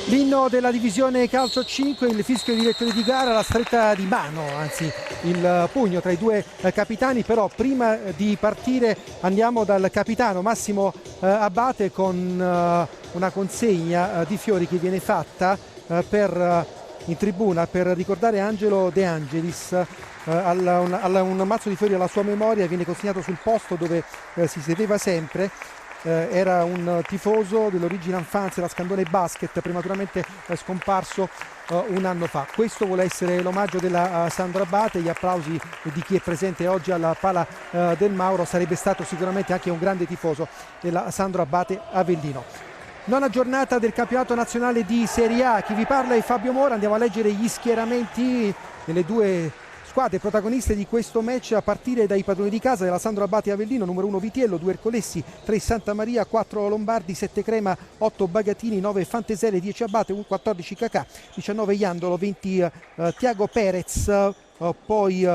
L'inno della divisione calcio 5, il fischio di direttori di gara, la stretta di mano, anzi il pugno tra i due capitani. Però prima di partire andiamo dal capitano Massimo Abate con una consegna di fiori che viene fatta in tribuna per ricordare Angelo De Angelis. Un mazzo di fiori alla sua memoria viene consegnato sul posto dove si sedeva sempre. Era un tifoso dell'Origine Infanzia, la Scandone Basket, prematuramente scomparso un anno fa. Questo vuole essere l'omaggio della Sandro Abate, gli applausi di chi è presente oggi alla Pala del Mauro. Sarebbe stato sicuramente anche un grande tifoso della Sandro Abate Avellino. Nona giornata del campionato nazionale di Serie A. Chi vi parla è Fabio Mora. Andiamo a leggere gli schieramenti delle due squadre protagoniste di questo match, a partire dai padroni di casa della Sandro Abate Avellino: numero 1 Vitiello, 2 Ercolessi, 3 Santa Maria, 4 Lombardi, 7 Crema, 8 Bagatini, 9 Fantesele, 10 Abate, 14 Cacà, 19 Iandolo, 20 Tiago Perez, poi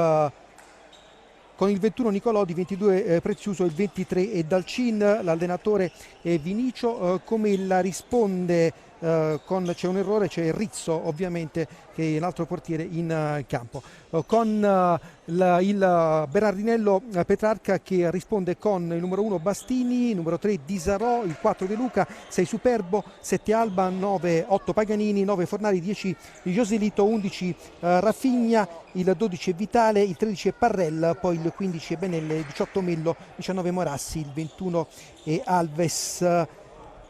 con il 21 Nicolò, di 22 Preziuso, il 23 e Dalcin. L'allenatore è Vinicio. Come la risponde? C'è un errore, c'è Rizzo ovviamente, che è l'altro portiere in campo, con il Bernardinello Petrarca che risponde con il numero 1 Bastini, il numero 3 Di Sarò, il 4 De Luca, 6 Superbo, 7 Alba, 9 8 Paganini, 9 Fornari, 10 Joselito, 11 Raffigna, il 12 è Vitale, il 13 è Parrell, poi il 15 è Benelle, il 18 Mello, 19 Morassi, il 21 è Alves.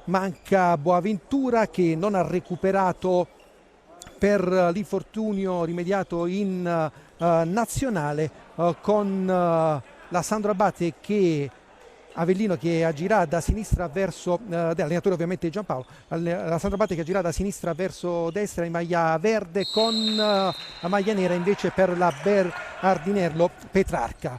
Manca Boaventura, che non ha recuperato per l'infortunio rimediato in nazionale, con la Sandro Abate Avellino che agirà da sinistra verso l'allenatore ovviamente Giampaolo, la Sandro Abate che agirà da sinistra verso destra in maglia verde, con la maglia nera invece per la Bernardinello Petrarca.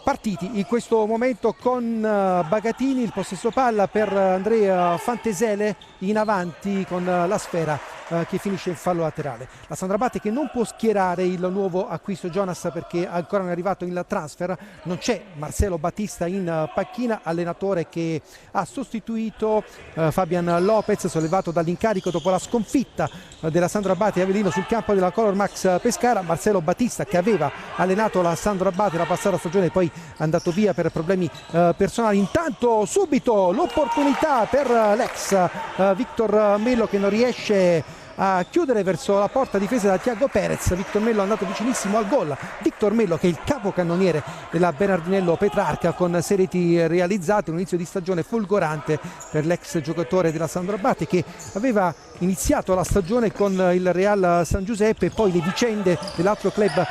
Partiti in questo momento con Bagatini, il possesso palla per Andrea Fantesele in avanti con la sfera che finisce in fallo laterale. La Sandro Abate che non può schierare il nuovo acquisto Jonas perché ancora non è arrivato in transfer. Non c'è Marcelo Battista in panchina, allenatore che ha sostituito Fabian Lopez, sollevato dall'incarico dopo la sconfitta della Sandro Abate Avellino sul campo della Color Max Pescara. Marcelo Battista, che aveva allenato la Sandro Abate la passata stagione, poi è andato via per problemi personali. Intanto subito l'opportunità per l'ex Victor Mello, che non riesce a chiudere verso la porta difesa da Tiago Perez. Victor Mello è andato vicinissimo al gol. Victor Mello, che è il capocannoniere della Bernardinello Petrarca, con 6 reti realizzate, un inizio di stagione folgorante per l'ex giocatore della Sandro Abate, che aveva iniziato la stagione con il Real San Giuseppe, e poi le vicende dell'altro club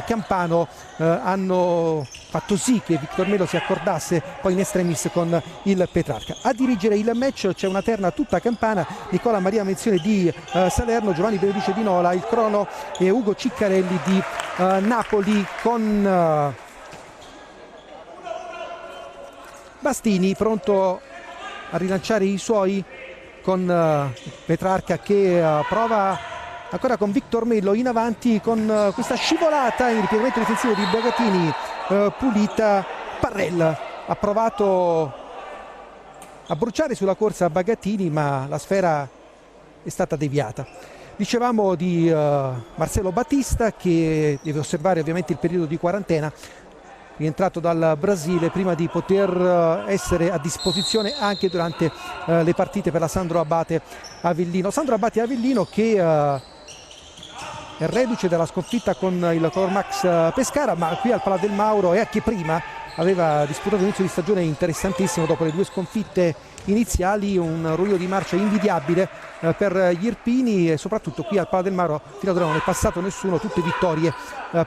campano hanno fatto sì che Victor Mello si accordasse poi in extremis con il Petrarca. A dirigere il match c'è una terna tutta campana: Nicola Maria Menzione di Salerno, Giovanni Beneduce di Nola, il crono e Ugo Ciccarelli di Napoli, con Bastini pronto a rilanciare i suoi, con Petrarca che prova ancora con Victor Mello in avanti, con questa scivolata in ripiegamento difensivo di Bagatini pulita. Parrell ha provato a bruciare sulla corsa Bagatini, ma la sfera è stata deviata. Dicevamo di Marcelo Battista, che deve osservare ovviamente il periodo di quarantena, rientrato dal Brasile, prima di poter essere a disposizione anche durante le partite per la Sandro Abate Avellino. Sandro Abate Avellino che è reduce dalla sconfitta con il Color Max Pescara, ma qui al Pala del Mauro, e anche prima aveva disputato un inizio di stagione interessantissimo dopo le 2 sconfitte iniziali, un ruolo di marcia invidiabile per gli irpini, e soprattutto qui al Pala del Mauro fino ad ora non è passato nessuno, tutte vittorie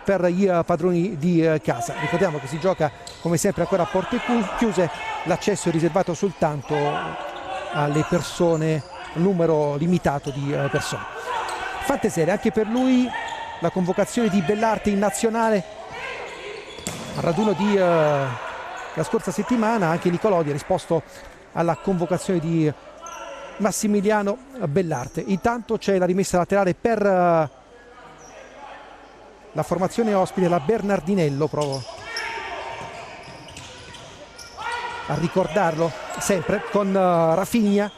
per i padroni di casa. Ricordiamo che si gioca come sempre ancora a porte chiuse, l'accesso è riservato soltanto alle persone, un numero limitato di persone. Fantesele, anche per lui la convocazione di Bellarte in nazionale al raduno di la scorsa settimana. Anche Nicolodi ha risposto alla convocazione di Massimiliano Bellarte. Intanto c'è la rimessa laterale per la formazione ospite, la Bernardinello. Provo a ricordarlo sempre, con Rafinha,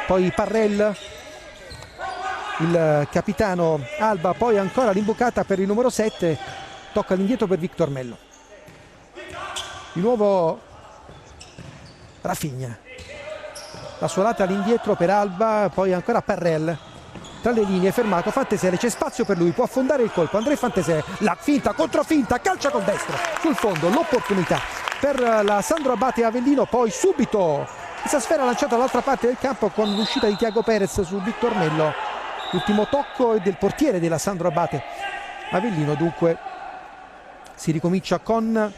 poi Parrell, il capitano Alba, poi ancora l'imbucata per il numero 7, tocca all'indietro per Victor Mello. Di nuovo Rafinha, la suolata all'indietro per Alba, poi ancora Parrell, tra le linee, fermato Fantesele, c'è spazio per lui, può affondare il colpo, André Fantesele, la finta, controfinta, calcia con destro sul fondo, l'opportunità per la Sandro Abate Avellino, poi subito questa sfera lanciata dall'altra parte del campo con l'uscita di Thiago Perez su Victor Mello. L'ultimo tocco è del portiere della Sandro Abate Avellino. Dunque si ricomincia con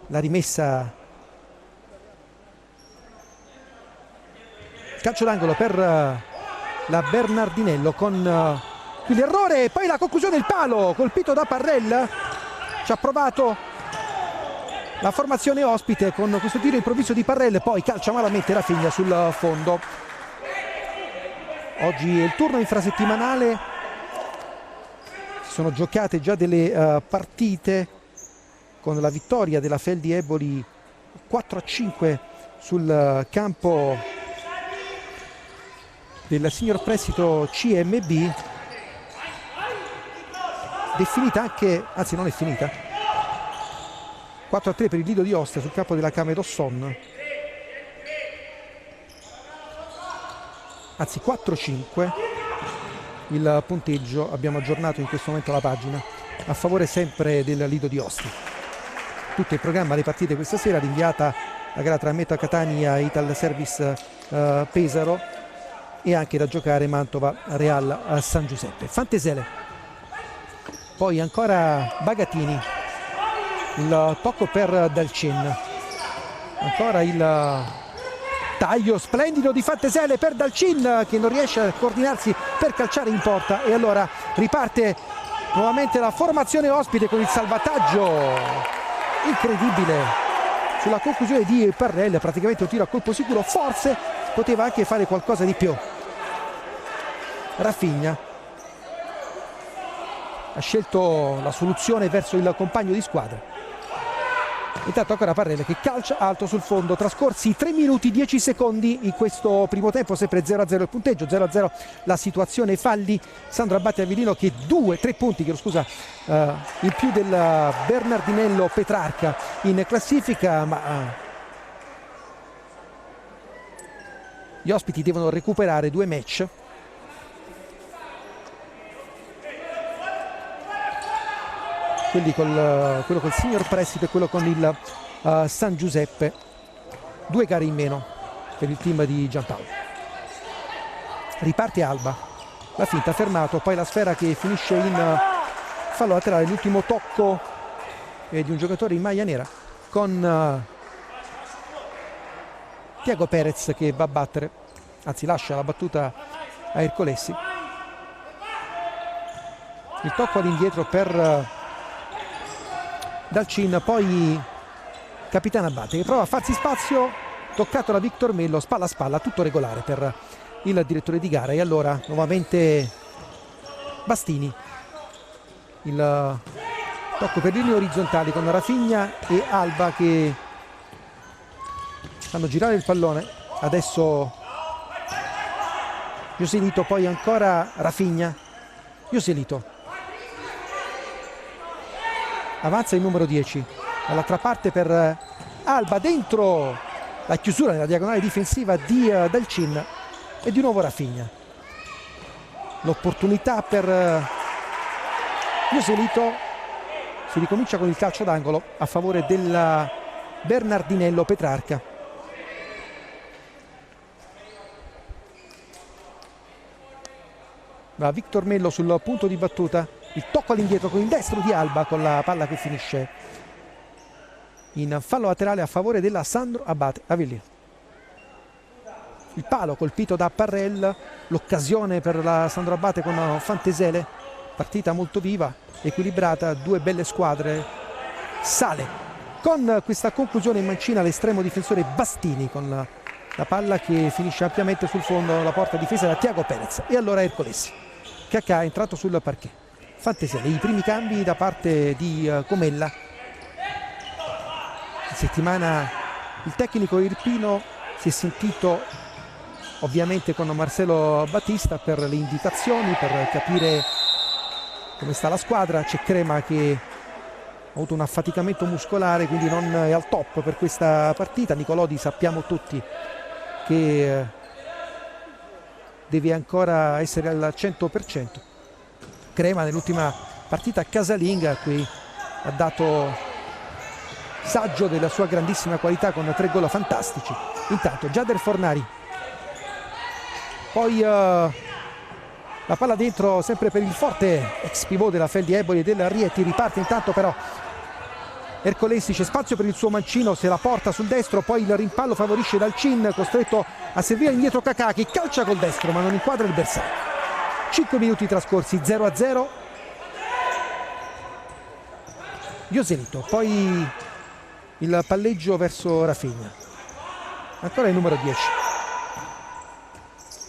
la rimessa, calcio d'angolo per la Bernardinello, con qui l'errore e poi la conclusione, il palo colpito da Parrell. Ci ha provato la formazione ospite con questo tiro improvviso di Parrell, poi calcia malamente Rafinha sul fondo. Oggi è il turno infrasettimanale, si sono giocate già delle partite, con la vittoria della Feldi Eboli 4-5 sul campo del signor prestito CMB, definita anche, anzi non è finita, 4-3 per il Lido di Ostia sul campo della Camedosson, anzi 4-5 il punteggio. Abbiamo aggiornato in questo momento la pagina a favore sempre del Lido di Ostia. Tutto il programma delle partite questa sera, rinviata la gara tra Meta Catania e Ital Service Pesaro, e anche da giocare Mantova Real a San Giuseppe. Fantesele, poi ancora Bagatini, il tocco per Dalcin, ancora il taglio splendido di Fantesele per Dalcin, che non riesce a coordinarsi per calciare in porta, e allora riparte nuovamente la formazione ospite con il salvataggio incredibile sulla conclusione di Parrell, praticamente un tiro a colpo sicuro, forse poteva anche fare qualcosa di più. Rafinha ha scelto la soluzione verso il compagno di squadra. Intanto ancora Parrell che calcia alto sul fondo. Trascorsi 3 minuti 10 secondi in questo primo tempo, sempre 0-0 il punteggio, 0-0 la situazione falli. Sandro Abate Avellino che 3 punti in più del Bernardinello Petrarca in classifica, ma gli ospiti devono recuperare 2 match. Quello col signor prestito e quello con il San Giuseppe, 2 gare in meno per il team di Giampaolo. Riparte Alba, la finta, fermato, poi la sfera che finisce in fallo laterale, l'ultimo tocco di un giocatore in maglia nera, con Thiago Perez che va a battere, anzi lascia la battuta a Ercolessi. Il tocco all'indietro per Dalcin, poi capitano Abate che prova a farsi spazio, toccato da Victor Mello, spalla a spalla, tutto regolare per il direttore di gara. E allora nuovamente Bastini, il tocco per linee orizzontali con Rafinha e Alba che fanno girare il pallone. Adesso Joselito, poi ancora Rafinha, Joselito, avanza il numero 10 dall'altra parte per Alba, dentro la chiusura nella diagonale difensiva di Dalcin, e di nuovo Rafinha, l'opportunità per Joselito. Si ricomincia con il calcio d'angolo a favore della Bernardinello Petrarca. Va Victor Mello sul punto di battuta, il tocco all'indietro con il destro di Alba, con la palla che finisce in fallo laterale a favore della Sandro Abate Avellino. Il palo colpito da Parrell, l'occasione per la Sandro Abate con Fantesele. Partita molto viva, equilibrata, 2 belle squadre. Sale con questa conclusione in mancina l'estremo difensore Bastini, con la palla che finisce ampiamente sul fondo, la porta difesa da Thiago Perez. E allora Ercolessi, Cacà è entrato sul parquet. Fantesele, i primi cambi da parte di Comella. In settimana il tecnico irpino si è sentito ovviamente con Marcelo Battista per le indicazioni, per capire come sta la squadra. C'è Crema che ha avuto un affaticamento muscolare, quindi non è al top per questa partita. Nicolodi sappiamo tutti che deve ancora essere al 100%. Crema nell'ultima partita casalinga qui ha dato saggio della sua grandissima qualità con 3 gol fantastici. Intanto Jader Fornari, poi la palla dentro sempre per il forte ex pivot della Feldi Eboli e della Rieti. Riparte intanto però Ercolesi, c'è spazio per il suo mancino, se la porta sul destro, poi il rimpallo favorisce Dalcin, costretto a servire indietro Kakà, che calcia col destro ma non inquadra il bersaglio. 5 minuti trascorsi, 0-0. Joselito, poi il palleggio verso Rafinha, ancora il numero 10,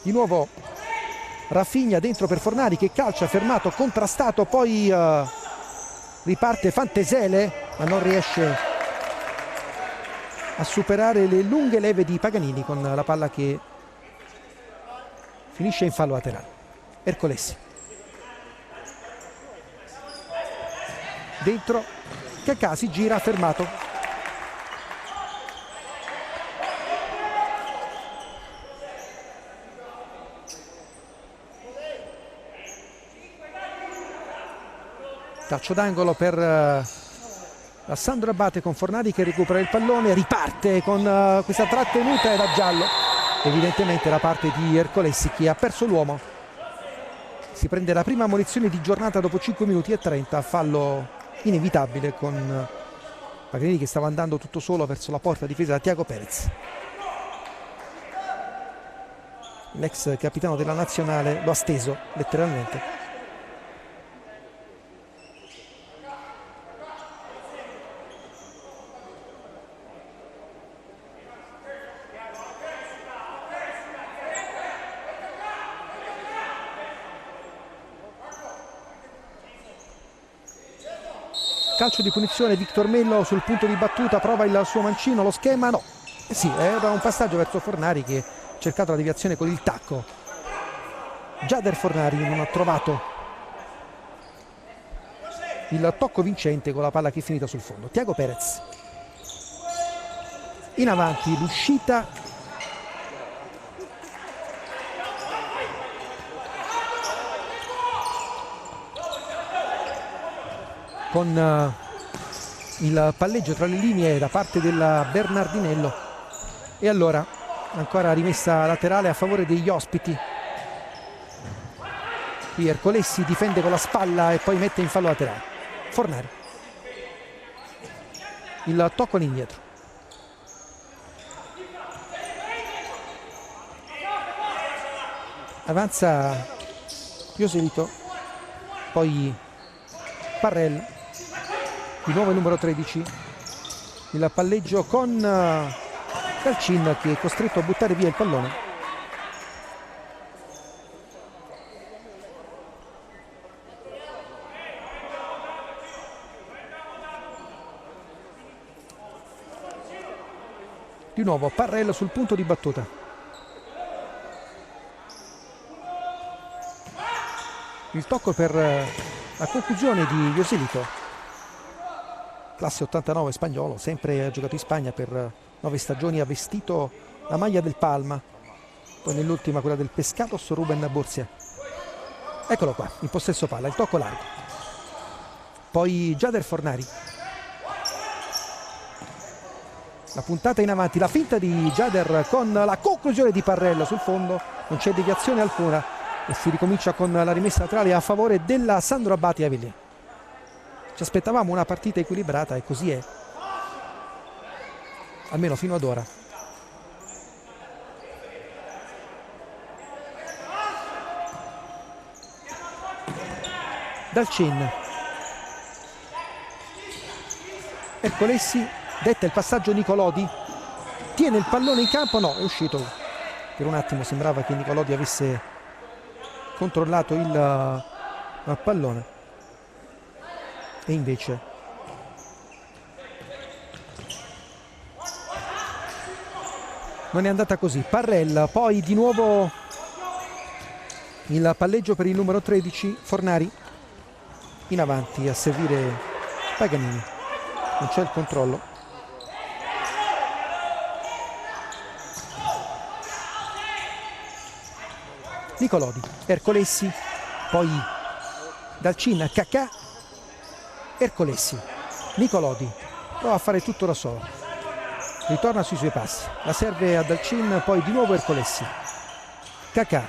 di nuovo Rafinha dentro per Fornari che calcia, fermato, contrastato, poi riparte Fantesele ma non riesce a superare le lunghe leve di Paganini con la palla che finisce in fallo laterale. Ercolesi dentro, Kakà si gira, fermato. Calcio d'angolo per Sandro Abate con Fornari che recupera il pallone, riparte con questa trattenuta e da giallo, evidentemente da parte di Ercolesi che ha perso l'uomo. Si prende la prima ammonizione di giornata dopo 5 minuti e 30, fallo inevitabile con Paganini che stava andando tutto solo verso la porta difesa da Tiago Perez. L'ex capitano della nazionale lo ha steso letteralmente. Calcio di punizione, Victor Mello sul punto di battuta, prova il suo mancino, lo schema no. Sì, era un passaggio verso Fornari che ha cercato la deviazione con il tacco. Jader Fornari non ha trovato il tocco vincente con la palla che è finita sul fondo. Tiago Perez in avanti, l'uscita con il palleggio tra le linee da parte della Bernardinello, e allora ancora rimessa laterale a favore degli ospiti. Qui Ercolesi difende con la spalla e poi mette in fallo laterale. Fornari, il tocco all'indietro, avanza Joselito, poi Parrell, di nuovo il numero 13, il palleggio con Dalcin che è costretto a buttare via il pallone. Di nuovo Parrell sul punto di battuta. Il tocco per la conclusione di Joselito, classe 89 spagnolo, sempre ha giocato in Spagna per 9 stagioni, ha vestito la maglia del Palma, poi nell'ultima quella del Pescados Ruben Borsia. Eccolo qua, in possesso palla, il tocco largo. Poi Jader Fornari, la puntata in avanti, la finta di Jader con la conclusione di Parrell sul fondo, non c'è deviazione alcuna e si ricomincia con la rimessa laterale a favore della Sandro Abate Avellino. Ci aspettavamo una partita equilibrata e così è, almeno fino ad ora. Dalcin, Ercolesi, detta il passaggio Nicolodi, tiene il pallone in campo, no, è uscito. Per un attimo sembrava che Nicolodi avesse controllato il pallone e invece non è andata così. Parrell, poi di nuovo il palleggio per il numero 13 Fornari, in avanti a servire Paganini, non c'è il controllo. Nicolodi, Ercolessi, poi Dalcin, Cacà, Ercolessi, Nicolodi prova a fare tutto da solo, ritorna sui suoi passi, la serve a Dalcin, poi di nuovo Ercolessi, Cacà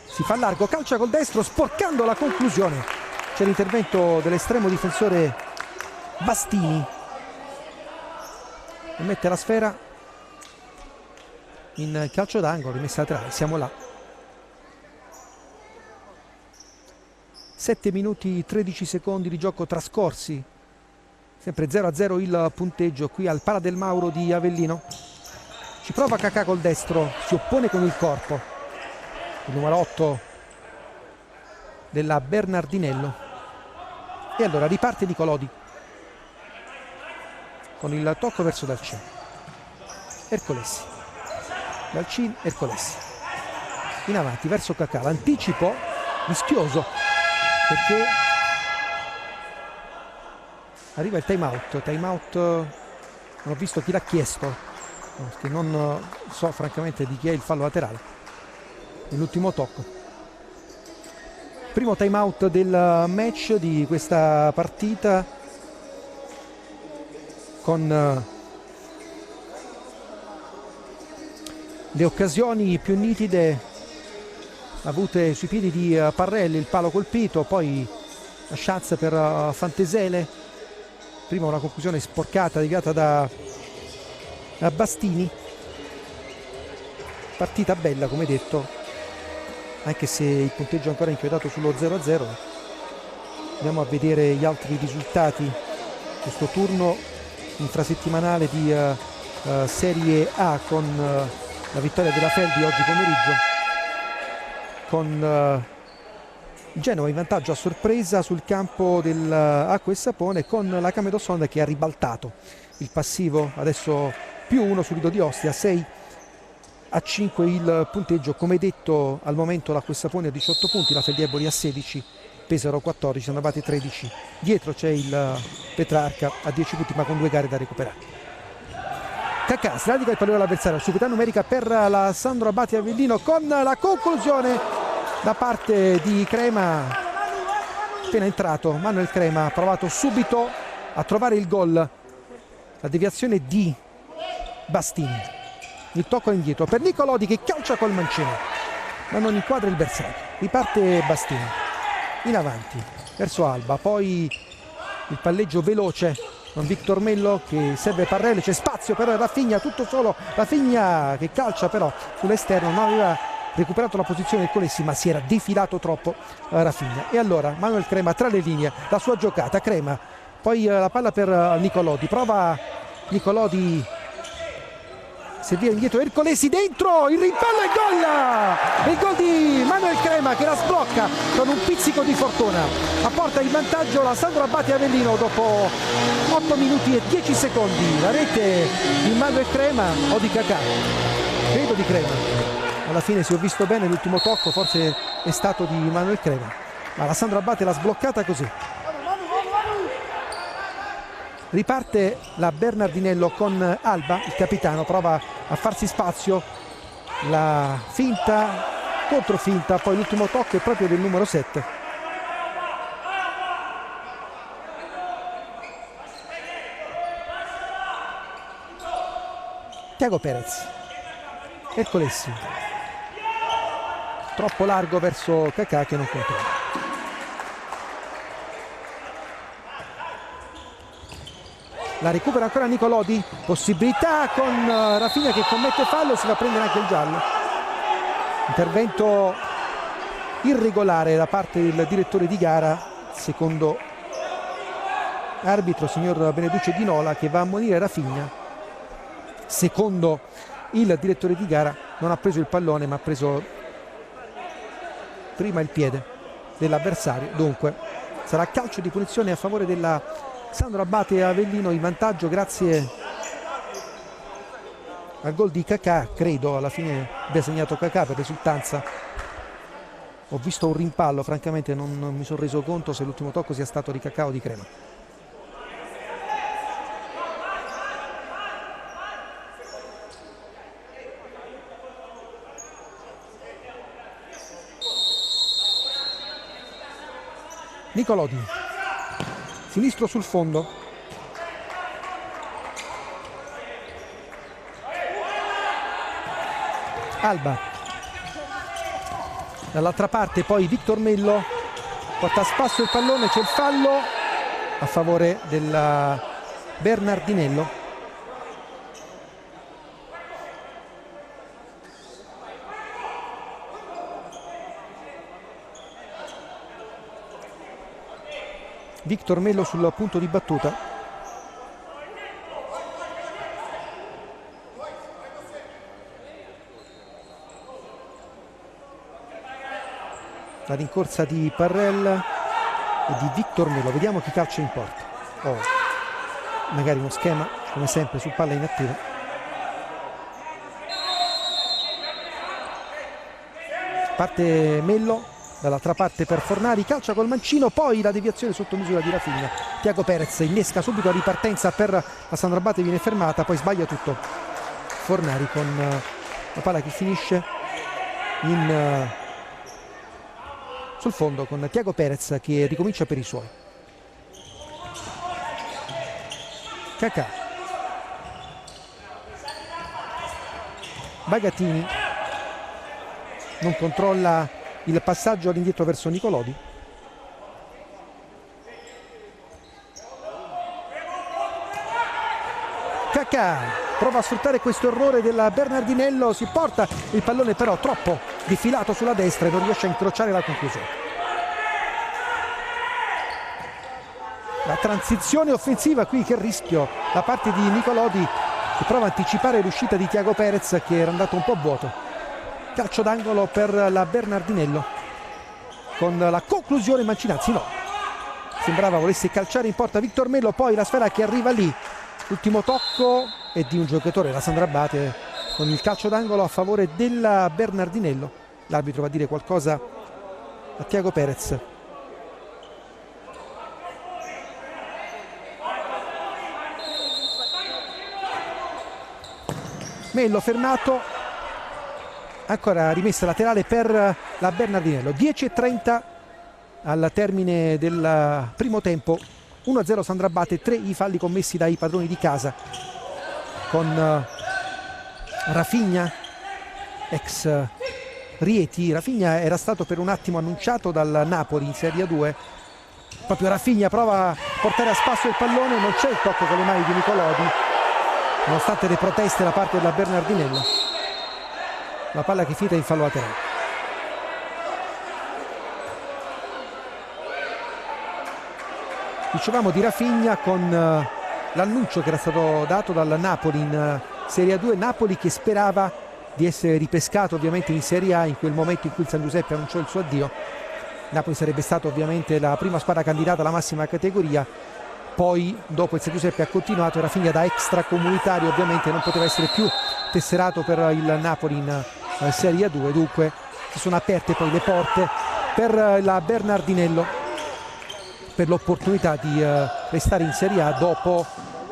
si fa largo, calcia col destro sporcando la conclusione. C'è l'intervento dell'estremo difensore Bastini e mette la sfera in calcio d'angolo, rimessa laterale. Siamo là, 7 minuti 13 secondi di gioco trascorsi, sempre 0-0 il punteggio qui al Pala del Mauro di Avellino. Ci prova Cacà col destro, si oppone con il corpo il numero 8 della Bernardinello, e allora riparte Nicolodi con il tocco verso Dalcin, Ercolessi, Dalcin, Ercolessi in avanti verso Cacà, l'anticipo rischioso perché arriva il time out, non ho visto chi l'ha chiesto perché non so francamente di chi è il fallo laterale nell'ultimo tocco. Primo time out del match di questa partita, con le occasioni più nitide avute sui piedi di Parrelli, il palo colpito, poi la chance per Fantesele, prima una conclusione sporcata deviata da Bastini. Partita bella come detto, anche se il punteggio è ancora inchiodato sullo 0-0. Andiamo a vedere gli altri risultati. Questo turno infrasettimanale di Serie A, con la vittoria della Feldi oggi pomeriggio, con Genova in vantaggio a sorpresa sul campo dell'Acqua e Sapone, con la Camedosonda che ha ribaltato il passivo, adesso +1 sul Lido di Ostia, 6-5 il punteggio. Come detto, al momento l'Acqua e Sapone a 18 punti, la Feldieboli a 16, Pesaro 14, Sannavati 13. Dietro c'è il Petrarca a 10 punti ma con 2 gare da recuperare. Cacà sradica il pallone all'avversario, superiorità numerica per la Sandro Abate Avellino, con la conclusione da parte di Crema, appena entrato Manuel Crema ha provato subito a trovare il gol, la deviazione di Bastini, il tocco indietro per Nicolodi che calcia col mancino ma non inquadra il bersaglio. Riparte Bastini in avanti verso Alba, poi il palleggio veloce con Victor Mello che serve Parrelli, c'è spazio per Rafinha, tutto solo Rafinha che calcia però sull'esterno, non aveva recuperato la posizione del Colessi ma si era defilato troppo Rafinha. E allora Manuel Crema tra le linee, la sua giocata, Crema, poi la palla per Nicolodi, prova Nicolodi, servire indietro, Ercolessi dentro, il rimpallo e il gol di Manuel Crema che la sblocca con un pizzico di fortuna, apporta in vantaggio la Sandro Abate Avellino dopo 8 minuti e 10 secondi. La rete di Manuel Crema o di Cacà? Credo di Crema, alla fine, se ho visto bene l'ultimo tocco forse è stato di Manuel Crema, ma la Sandro Abate l'ha sbloccata così. Riparte la Bernardinello con Alba, il capitano prova a farsi spazio, la finta, controfinta, poi l'ultimo tocco è proprio del numero 7. Tiago Perez, Ercolessi, troppo largo verso Cacà che non controlla. La recupera ancora Nicolodi, possibilità con Rafinha che commette fallo, si va a prendere anche il giallo. Intervento irregolare da parte del direttore di gara, secondo arbitro signor Beneduccio Di Nola, che va a ammonire Rafinha. Secondo il direttore di gara non ha preso il pallone ma ha preso prima il piede dell'avversario, dunque sarà calcio di punizione a favore della Sandro Abate Avellino, in vantaggio grazie al gol di Kakà, credo alla fine abbia segnato Kakà per risultanza. Ho visto un rimpallo, francamente non mi sono reso conto se l'ultimo tocco sia stato di Kakà o di Crema. Nicolodi, sinistro sul fondo, Alba, dall'altra parte poi Victor Mello porta a spasso il pallone, c'è il fallo a favore del Bernardinello. Victor Mello sul punto di battuta. La rincorsa di Parrell e di Victor Mello. Vediamo chi calcia in porta. Magari uno schema, come sempre, su palla inattiva. Parte Mello. Dall'altra parte per Fornari, calcia col mancino, poi la deviazione sotto misura di Rafinha. Tiago Perez innesca subito a ripartenza per la Sandro Abate, viene fermata, poi sbaglia tutto Fornari con la palla che finisce sul fondo con Tiago Perez che ricomincia per i suoi. Kakà, Bagatini non controlla il passaggio all'indietro verso Nicolodi. Kakà prova a sfruttare questo errore del Bernardinello, si porta il pallone però troppo difilato sulla destra e non riesce a incrociare la conclusione. La transizione offensiva qui, che rischio da parte di Nicolodi, che prova a anticipare l'uscita di Tiago Perez che era andato un po' a vuoto. Calcio d'angolo per la Bernardinello con la conclusione Mancinazzi, no, sembrava volesse calciare in porta Victor Mello, poi la sfera che arriva lì, l'ultimo tocco è di un giocatore, la Sandro Abate, con il calcio d'angolo a favore della Bernardinello. L'arbitro va a dire qualcosa a Tiago Perez. Mello fermato, ancora rimessa laterale per la Bernardinello. 10:30 al termine del primo tempo, 1-0 Sandro Abate, 3 i falli commessi dai padroni di casa, con Rafinha, ex Rieti. Rafinha era stato per un attimo annunciato dal Napoli in Serie 2, proprio Rafinha prova a portare a spasso il pallone, non c'è il tocco con le mani di Nicolodi nonostante le proteste da parte della Bernardinello. La palla che finita in fallo laterale. Dicevamo di Rafinha con l'annuncio che era stato dato dal Napoli in Serie A2, Napoli che sperava di essere ripescato ovviamente in Serie A in quel momento in cui il San Giuseppe annunciò il suo addio. Napoli sarebbe stato ovviamente la prima squadra candidata alla massima categoria, poi dopo il San Giuseppe ha continuato e Rafinha da extracomunitario ovviamente non poteva essere più tesserato per il Napoli in Serie A2, dunque si sono aperte poi le porte per la Bernardinello per l'opportunità di restare in Serie A dopo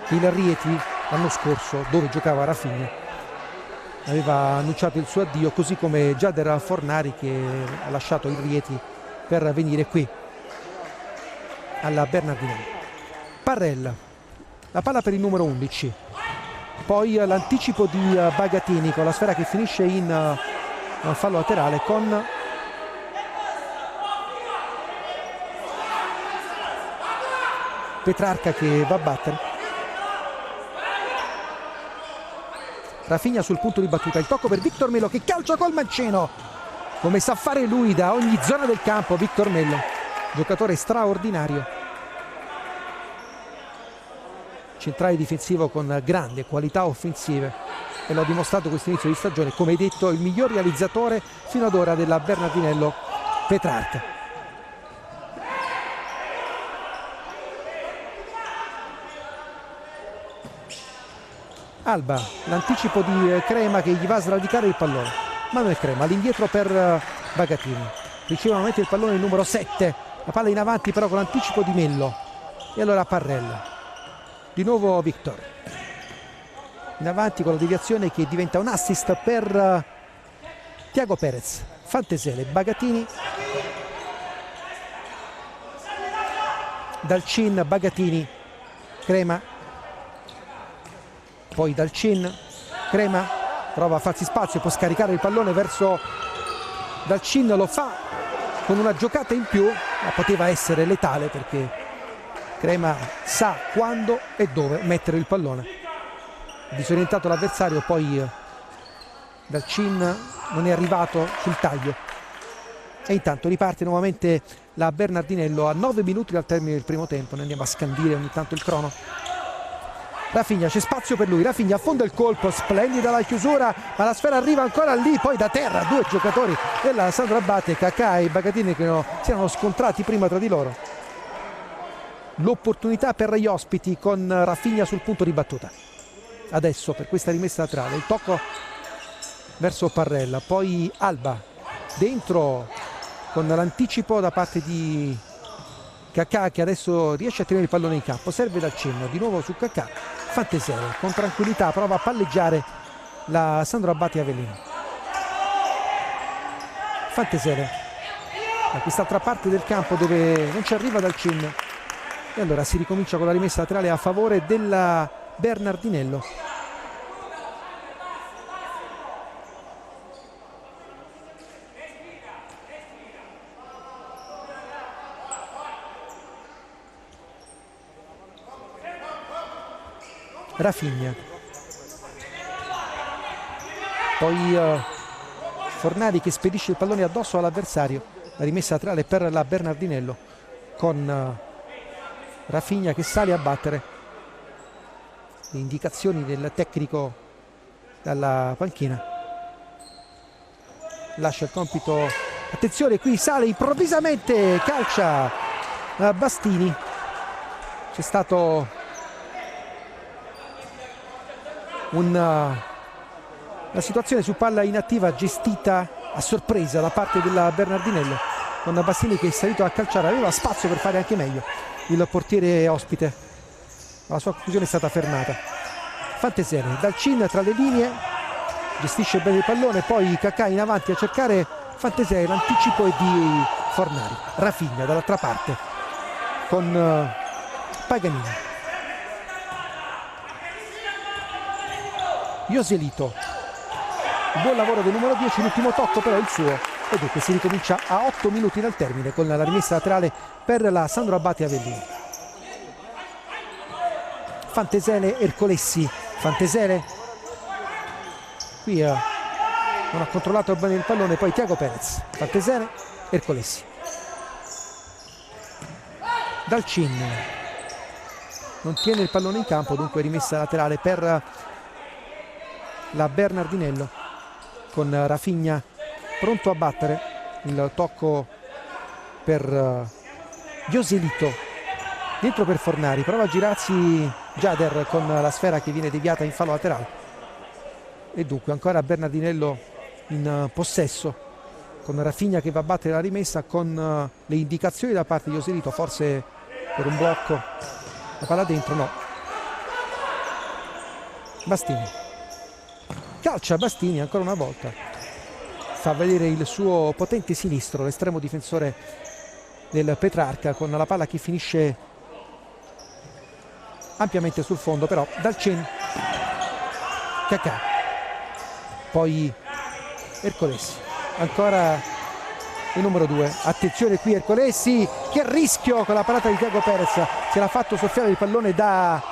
il Rieti l'anno scorso, dove giocava Rafinha. Aveva annunciato il suo addio, così come Jader Fornari, che ha lasciato il Rieti per venire qui alla Bernardinello. Parrell, la palla per il numero 11, poi l'anticipo di Bagatini con la sfera che finisce in fallo laterale, con Petrarca che va a battere. Rafinha sul punto di battuta, il tocco per Victor Mello che calcia col mancino, come sa fare lui da ogni zona del campo. Victor Mello, giocatore straordinario, centrale difensivo con grandi qualità offensive, e l'ha dimostrato questo inizio di stagione, come hai detto il miglior realizzatore fino ad ora della Bernardinello, Petrarca. Alba, l'anticipo di Crema che gli va a sradicare il pallone. Manuel Crema all'indietro per Bagatini, riceve nuovamente il pallone il numero 7, la palla in avanti però con l'anticipo di Mello, e allora Parrella, di nuovo Victor in avanti con la deviazione che diventa un assist per Tiago Perez. Fantesele, Bagatini, Dalcin, Bagatini, Crema, poi Dalcin, Crema prova a farsi spazio, può scaricare il pallone verso Dalcin, lo fa con una giocata in più, ma poteva essere letale perché Crema sa quando e dove mettere il pallone. Disorientato l'avversario, poi Dalcin non è arrivato sul taglio e intanto riparte nuovamente la Bernardinello a 9 minuti dal termine del primo tempo. Noi andiamo a scandire ogni tanto il crono. Rafinha, c'è spazio per lui, Rafinha affonda il colpo, splendida la chiusura, ma la sfera arriva ancora lì, poi da terra due giocatori della Sandro Abate, Kaká e Bagatini, che si erano scontrati prima tra di loro. L'opportunità per gli ospiti con Rafinha sul punto di battuta. Adesso per questa rimessa laterale, il tocco verso Parrella, poi Alba dentro con l'anticipo da parte di Kaká, che adesso riesce a tenere il pallone in campo, serve dal cenno, di nuovo su Kaká. Fantesele con tranquillità prova a palleggiare la Sandro Abate Avellino. Fantesele da quest'altra parte del campo dove non ci arriva dal cenno, e allora si ricomincia con la rimessa laterale a favore della Bernardinello. Rafinha, poi Fornari che spedisce il pallone addosso all'avversario. La rimessa laterale per la Bernardinello con Rafinha che sale a battere. Le indicazioni del tecnico dalla panchina, lascia il compito, attenzione qui sale improvvisamente, calcia Bastini, c'è stato una situazione su palla inattiva gestita a sorpresa da parte della Bernardinello, con Bastini che è salito a calciare, aveva spazio per fare anche meglio il portiere ospite, ma la sua conclusione è stata fermata. Fantesele, Dalcin tra le linee, gestisce bene il pallone, poi Kaká in avanti a cercare Fantesele, l'anticipo è di Fornari. Rafinha dall'altra parte con Paganini. Joselito, buon lavoro del numero 10, l'ultimo tocco però è il suo, e dunque si ricomincia a 8 minuti dal termine con la rimessa laterale per la Sandro Abate Avellino. Fantesele, Ercolessi, Fantesele qui non ha controllato bene il pallone, poi Tiago Perez, Fantesele, Ercolessi, Dalcin non tiene il pallone in campo, dunque rimessa laterale per la Bernardinello con Rafinha pronto a battere. Il tocco per Joselito, dentro per Fornari, prova a girarsi Jader con la sfera che viene deviata in fallo laterale, e dunque ancora Bernardinello in possesso con Rafinha che va a battere la rimessa con le indicazioni da parte di Joselito, forse per un blocco, la palla dentro, no. Bastini calcia, Bastini ancora una volta fa vedere il suo potente sinistro, l'estremo difensore del Petrarca, con la palla che finisce ampiamente sul fondo, però Dalcin, Kaká, poi Ercolessi, ancora il numero 2, attenzione qui Ercolessi, che rischio con la parata di Tiago Perez, se l'ha fatto soffiare il pallone da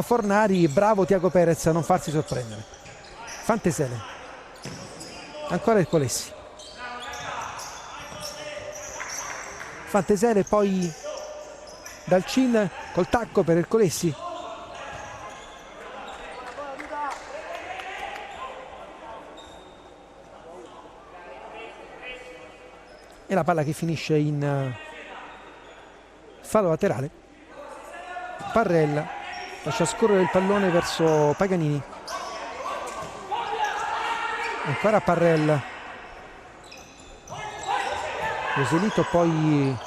Fornari, bravo Tiago Perez a non farsi sorprendere. Fantesele, ancora Ercolessi, Fantesele, poi Dalcin col tacco per Ercolessi, e la palla che finisce in fallo laterale. Parrella lascia scorrere il pallone verso Paganini, ancora Parrell, Joselito, poi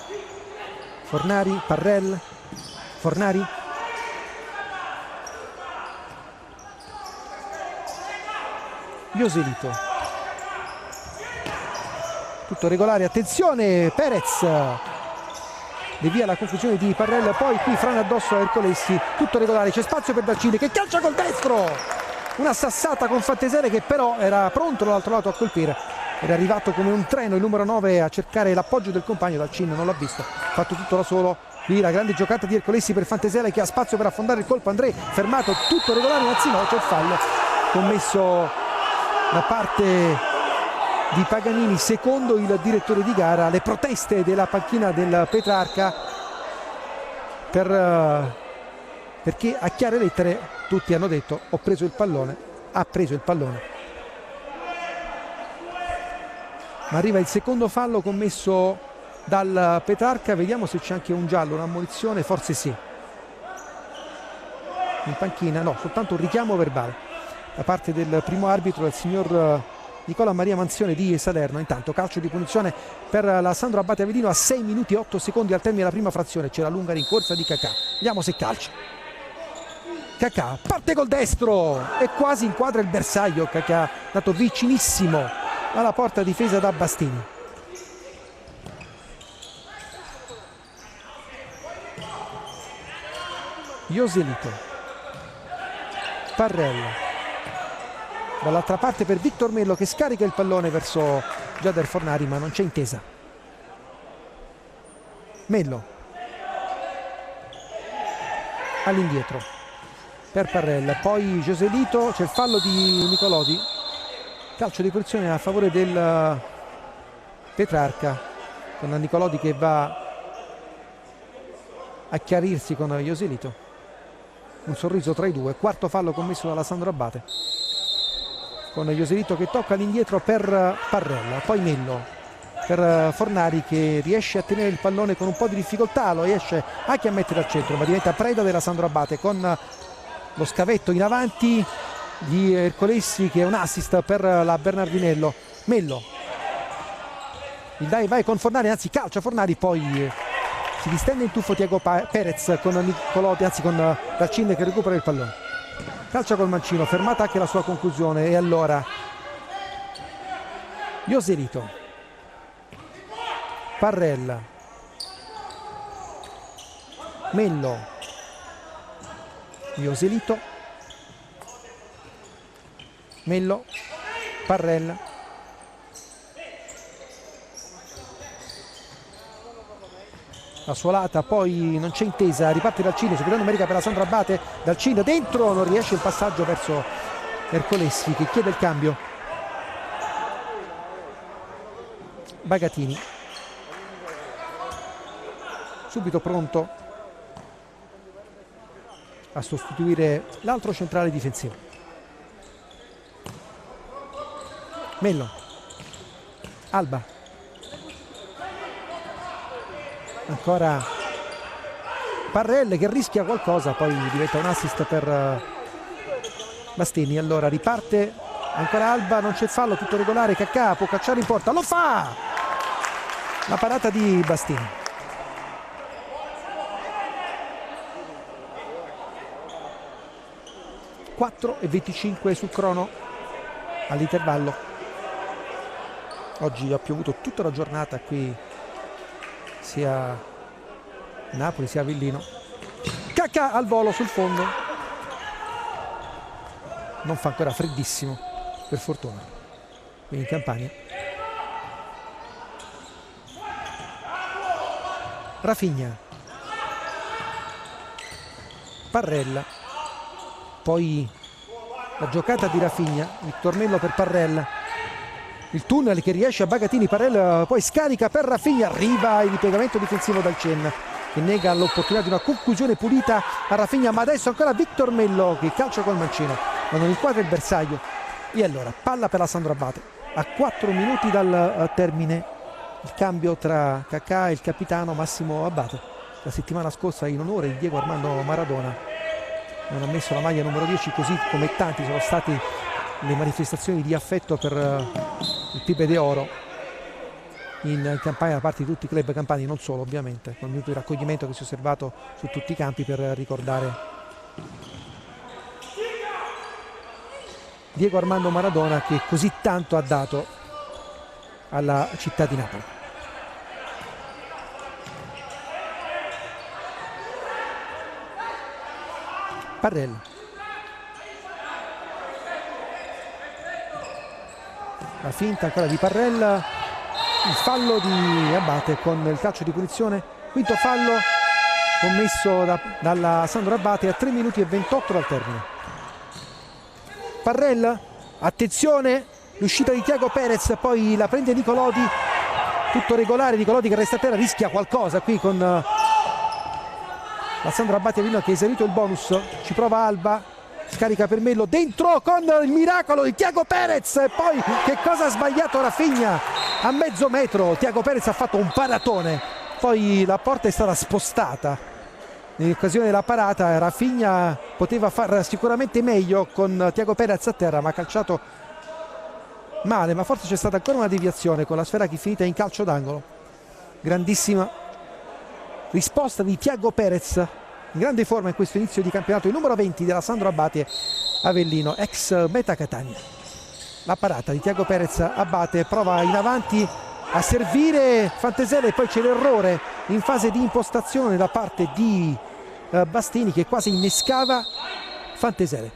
Fornari, Parrell, Fornari, Joselito, tutto regolare, attenzione, Perez devia la confusione di Parrell, poi qui frana addosso a Ercolesi, tutto regolare, c'è spazio per Dalcini che calcia col destro, una sassata con Fanteselli che però era pronto dall'altro lato a colpire, era arrivato come un treno il numero 9 a cercare l'appoggio del compagno, Dalcini non l'ha visto, ha fatto tutto da solo. Qui la grande giocata di Ercolesi per Fanteselli che ha spazio per affondare il colpo, André fermato, tutto regolare, anzi no, c'è il fallo commesso da parte di Paganini, secondo il direttore di gara. Le proteste della panchina del Petrarca perché a chiare lettere tutti hanno detto ho preso il pallone, ha preso il pallone. Ma arriva il secondo fallo commesso dal Petrarca, vediamo se c'è anche un giallo, un'ammonizione, forse sì. In panchina no, soltanto un richiamo verbale da parte del primo arbitro, del signor Nicola Maria Manzione di Salerno. Intanto calcio di punizione per la Sandro Abate Avellino a 6 minuti e 8 secondi al termine della prima frazione. C'è la lunga rincorsa di Cacà, vediamo se calcia. Cacà parte col destro e quasi inquadra il bersaglio. Cacà dato vicinissimo alla porta difesa da Bastini. Joselito, Parrell, dall'altra parte per Victor Mello che scarica il pallone verso Giader Fornari, ma non c'è intesa. Mello all'indietro per Parrell, poi Joselito, c'è il fallo di Nicolodi, calcio di punizione a favore del Petrarca, con Nicolodi che va a chiarirsi con Joselito. Un sorriso tra i due, quarto fallo commesso dalla Sandro Abate, con Joselito che tocca all'indietro per Parrella, poi Mello per Fornari che riesce a tenere il pallone con un po' di difficoltà, lo riesce anche a mettere al centro, ma diventa preda della Sandro Abate con lo scavetto in avanti di Ercolesi che è un assist per la Bernardinello. Mello, il dai vai con Fornari, anzi calcia Fornari, poi si distende in tuffo Tiago Perez con Nicolotti, anzi con Dalcin che recupera il pallone. Calcia col mancino, fermata anche la sua conclusione, e allora Joselito, Parrella, Mello, Joselito, Mello, Parrella, la suolata, poi non c'è intesa, riparte Dalcin, superiore numerica per la Sandro Abate, Dalcin dentro, non riesce il passaggio verso Ercolesi che chiede il cambio. Bagatini subito pronto a sostituire l'altro centrale difensivo. Mello, Alba, ancora Parrell che rischia qualcosa, poi diventa un assist per Bastini. Allora riparte ancora Alba, non c'è fallo, tutto regolare, Cacà può cacciare in porta, lo fa! La parata di Bastini. (4:25 sul crono all'intervallo). Oggi ha piovuto tutta la giornata qui sia a Napoli sia a Avellino. Cacà al volo sul fondo, non fa ancora freddissimo per fortuna qui in Campania. Rafinha, Parrella, poi la giocata di Rafinha, il tornello per Parrella, il tunnel che riesce a Bagatini, Parrella poi scarica per Rafinha, arriva il ripiegamento difensivo dal Cenna che nega l'opportunità di una conclusione pulita a Rafinha, ma adesso ancora Victor Mello che calcia col mancino ma non inquadra il bersaglio. E allora palla per la Sandro Abate a 4 minuti dal termine, il cambio tra Cacà e il capitano Massimo Abate, la settimana scorsa in onore di Diego Armando Maradona non ha messo la maglia numero 10, così come tanti sono stati le manifestazioni di affetto per il Pibe de Oro in Campania da parte di tutti i club campani, non solo ovviamente, con il minuto di raccoglimento che si è osservato su tutti i campi per ricordare Diego Armando Maradona, che così tanto ha dato alla città di Napoli. Parrella, la finta ancora di Parrella, il fallo di Abate con il calcio di punizione, quinto fallo commesso dalla Sandro Abate a 3 minuti e 28 dal termine. Parrella, attenzione, l'uscita di Tiago Perez, poi la prende Nicolodi, tutto regolare, Nicolodi che resta a terra, rischia qualcosa qui con la Sandro Abate Avellino che ha esaurito il bonus, ci prova Alba, scarica per Mello, dentro con il miracolo di Tiago Perez, e poi che cosa ha sbagliato Rafinha a mezzo metro, Tiago Perez ha fatto un paratone, poi la porta è stata spostata. In occasione della parata Rafinha poteva far sicuramente meglio con Tiago Perez a terra, ma ha calciato male, ma forse c'è stata ancora una deviazione con la sfera che è finita in calcio d'angolo. Grandissima risposta di Tiago Perez, in grande forma in questo inizio di campionato, il numero 20 della Sandro Abate Avellino, ex Beta Catania. La parata di Tiago Perez, Abate prova in avanti a servire Fantesele e poi c'è l'errore in fase di impostazione da parte di Bastini che quasi innescava Fantesele.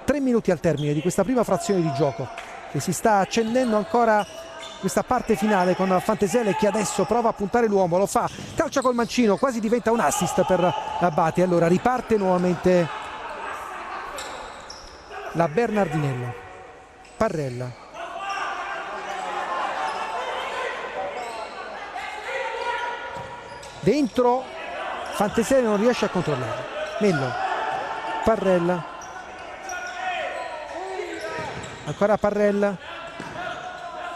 3 minuti al termine di questa prima frazione di gioco che si sta accendendo ancora questa parte finale con Fantesele che adesso prova a puntare l'uomo, lo fa, calcia col mancino, quasi diventa un assist per Abate. Allora riparte nuovamente la Bernardinello. Parrella, dentro, Fantesele non riesce a controllare, Mello, Parrella, ancora Parrella,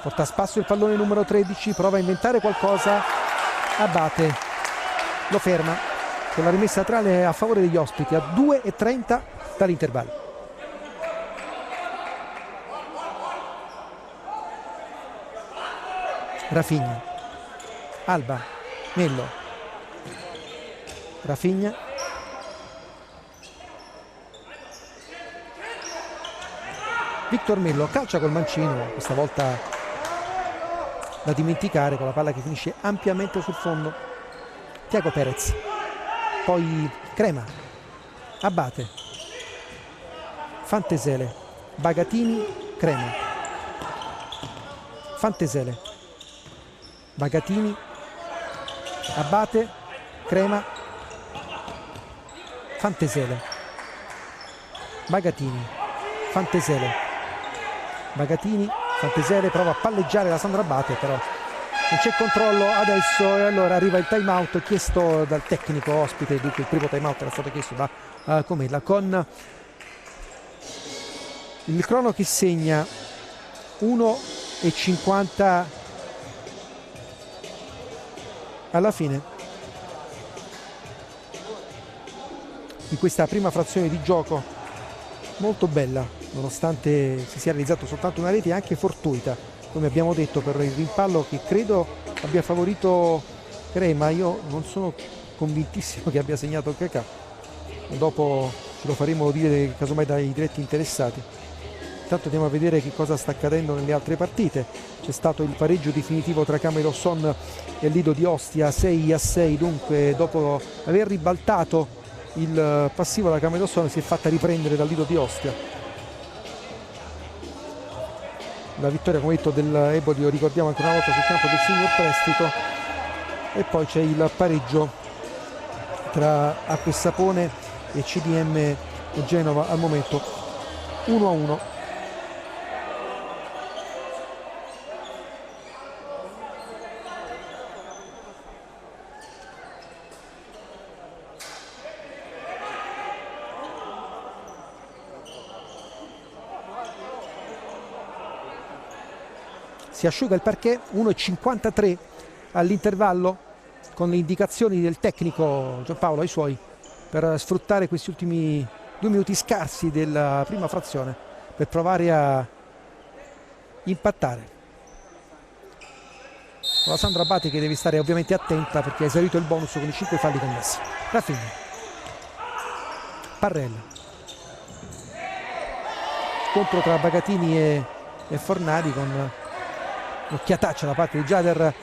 porta a spasso il pallone numero 13, prova a inventare qualcosa, Abate lo ferma con la rimessa laterale a favore degli ospiti a 2:30 dall'intervallo. Rafinha, Alba, Mello, Rafinha, Victor Mello calcia col mancino, questa volta da dimenticare, con la palla che finisce ampiamente sul fondo. Tiago Perez, poi Crema, Abate, Fantesele, Bagatini, Crema, Fantesele, Bagatini, Abate, Crema, Fantesele, Bagatini, Fantesele, Bagatini, Fantesele prova a palleggiare la Sandro Abate, però non c'è controllo adesso e allora arriva il time out chiesto dal tecnico ospite, dunque il primo time out era stato chiesto da Comella, con il crono che segna 1:50 alla fine di questa prima frazione di gioco, molto bella nonostante si sia realizzato soltanto una rete anche fortuita, come abbiamo detto, per il rimpallo che credo abbia favorito Crema. Io non sono convintissimo che abbia segnato Cacà, dopo ce lo faremo dire casomai dai diretti interessati. Intanto andiamo a vedere che cosa sta accadendo nelle altre partite. C'è stato il pareggio definitivo tra Camerosson e Lido di Ostia 6-6, dunque dopo aver ribaltato il passivo da Camerosson si è fatta riprendere dal Lido di Ostia. La vittoria, come detto, del Eboli, lo ricordiamo ancora una volta, sul campo del signor Prestito, e poi c'è il pareggio tra Acquessapone e CDM Genova al momento 1-1. Si asciuga il parquet, 1:53 all'intervallo, con le indicazioni del tecnico Giampaolo ai suoi per sfruttare questi ultimi 2 minuti scarsi della prima frazione per provare a impattare. La Sandro Abate che deve stare ovviamente attenta perché ha esaurito il bonus con i 5 falli commessi. Rafinha, Parrella, scontro tra Bagatini e Fornari con un'occhiataccia da parte di Jader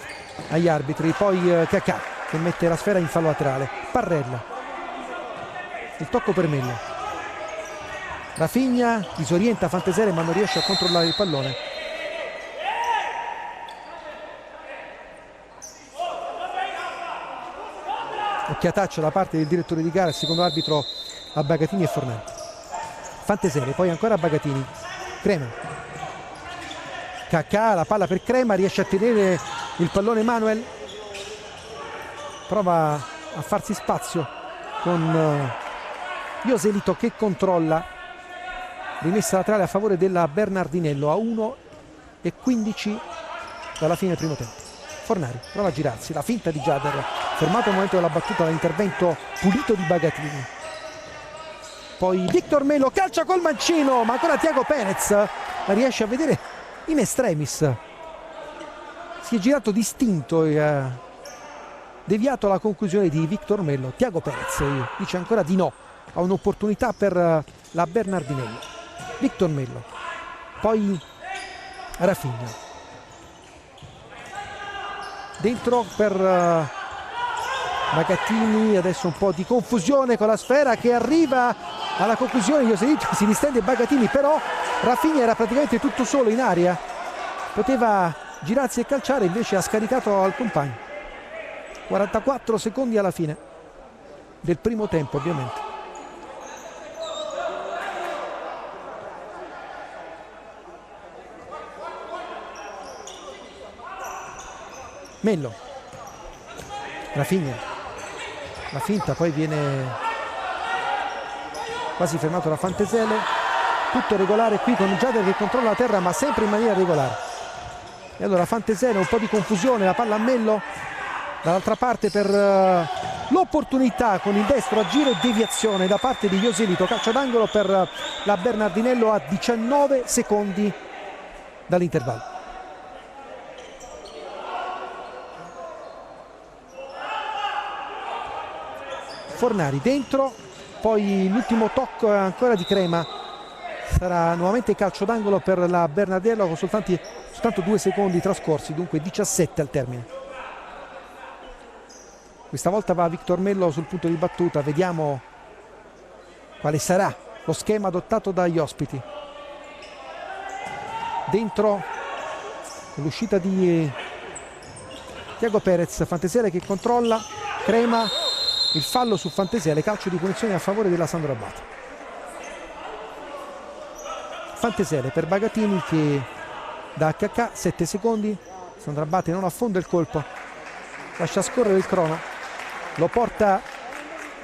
agli arbitri, poi Cacà che mette la sfera in fallo laterale. Parrella, il tocco per Mello, Rafinha disorienta Fanteselli ma non riesce a controllare il pallone. Occhiataccia da parte del direttore di gara, il secondo arbitro, a Bagatini e Fornari. Fanteselli, poi ancora Bagatini, Crema, Cacà, la palla per Crema, riesce a tenere il pallone Manuel, prova a farsi spazio con Joselito che controlla, rimessa laterale a favore della Bernardinello a 1:15 dalla fine del primo tempo. Fornari prova a girarsi, la finta di Jader, fermato al momento della battuta dall'intervento pulito di Bagatini. Poi Victor Melo calcia col mancino, ma ancora Thiago Perez riesce a vedere in extremis, si è girato distinto e ha deviato la conclusione di Victor Melo. Thiago Perez dice ancora di no a un'opportunità per la Bernardinello. Victor Melo, poi Rafinha, dentro per Bagatini, adesso un po' di confusione con la sfera che arriva alla conclusione. Joselito si distende Bagatini, però Rafinha era praticamente tutto solo in aria, poteva girarsi e calciare, invece ha scaricato al compagno. 44 secondi alla fine del primo tempo ovviamente. Mello, Rafinha, la finta, poi viene quasi fermato da Fanteselli. Tutto regolare qui con Jader che controlla la terra ma sempre in maniera regolare. E allora Fanteselli, un po' di confusione, la palla a Mello, dall'altra parte per l'opportunità con il destro a giro e deviazione da parte di Joselito, calcio d'angolo per la Bernardinello a 19 secondi dall'intervallo. Fornari dentro, poi l'ultimo tocco ancora di Crema, sarà nuovamente calcio d'angolo per la Bernardinello con soltanto 2 secondi trascorsi, dunque 17 al termine. Questa volta va Victor Mello sul punto di battuta, vediamo quale sarà lo schema adottato dagli ospiti. Dentro l'uscita di Thiago Perez, Fanteselli che controlla, Crema, il fallo su Fanteselli, calcio di punizione a favore della Sandro Abate. Fanteselli per Bagatini che da HK 7 secondi, Sandro Abate non affonda il colpo, lascia scorrere il crono, lo porta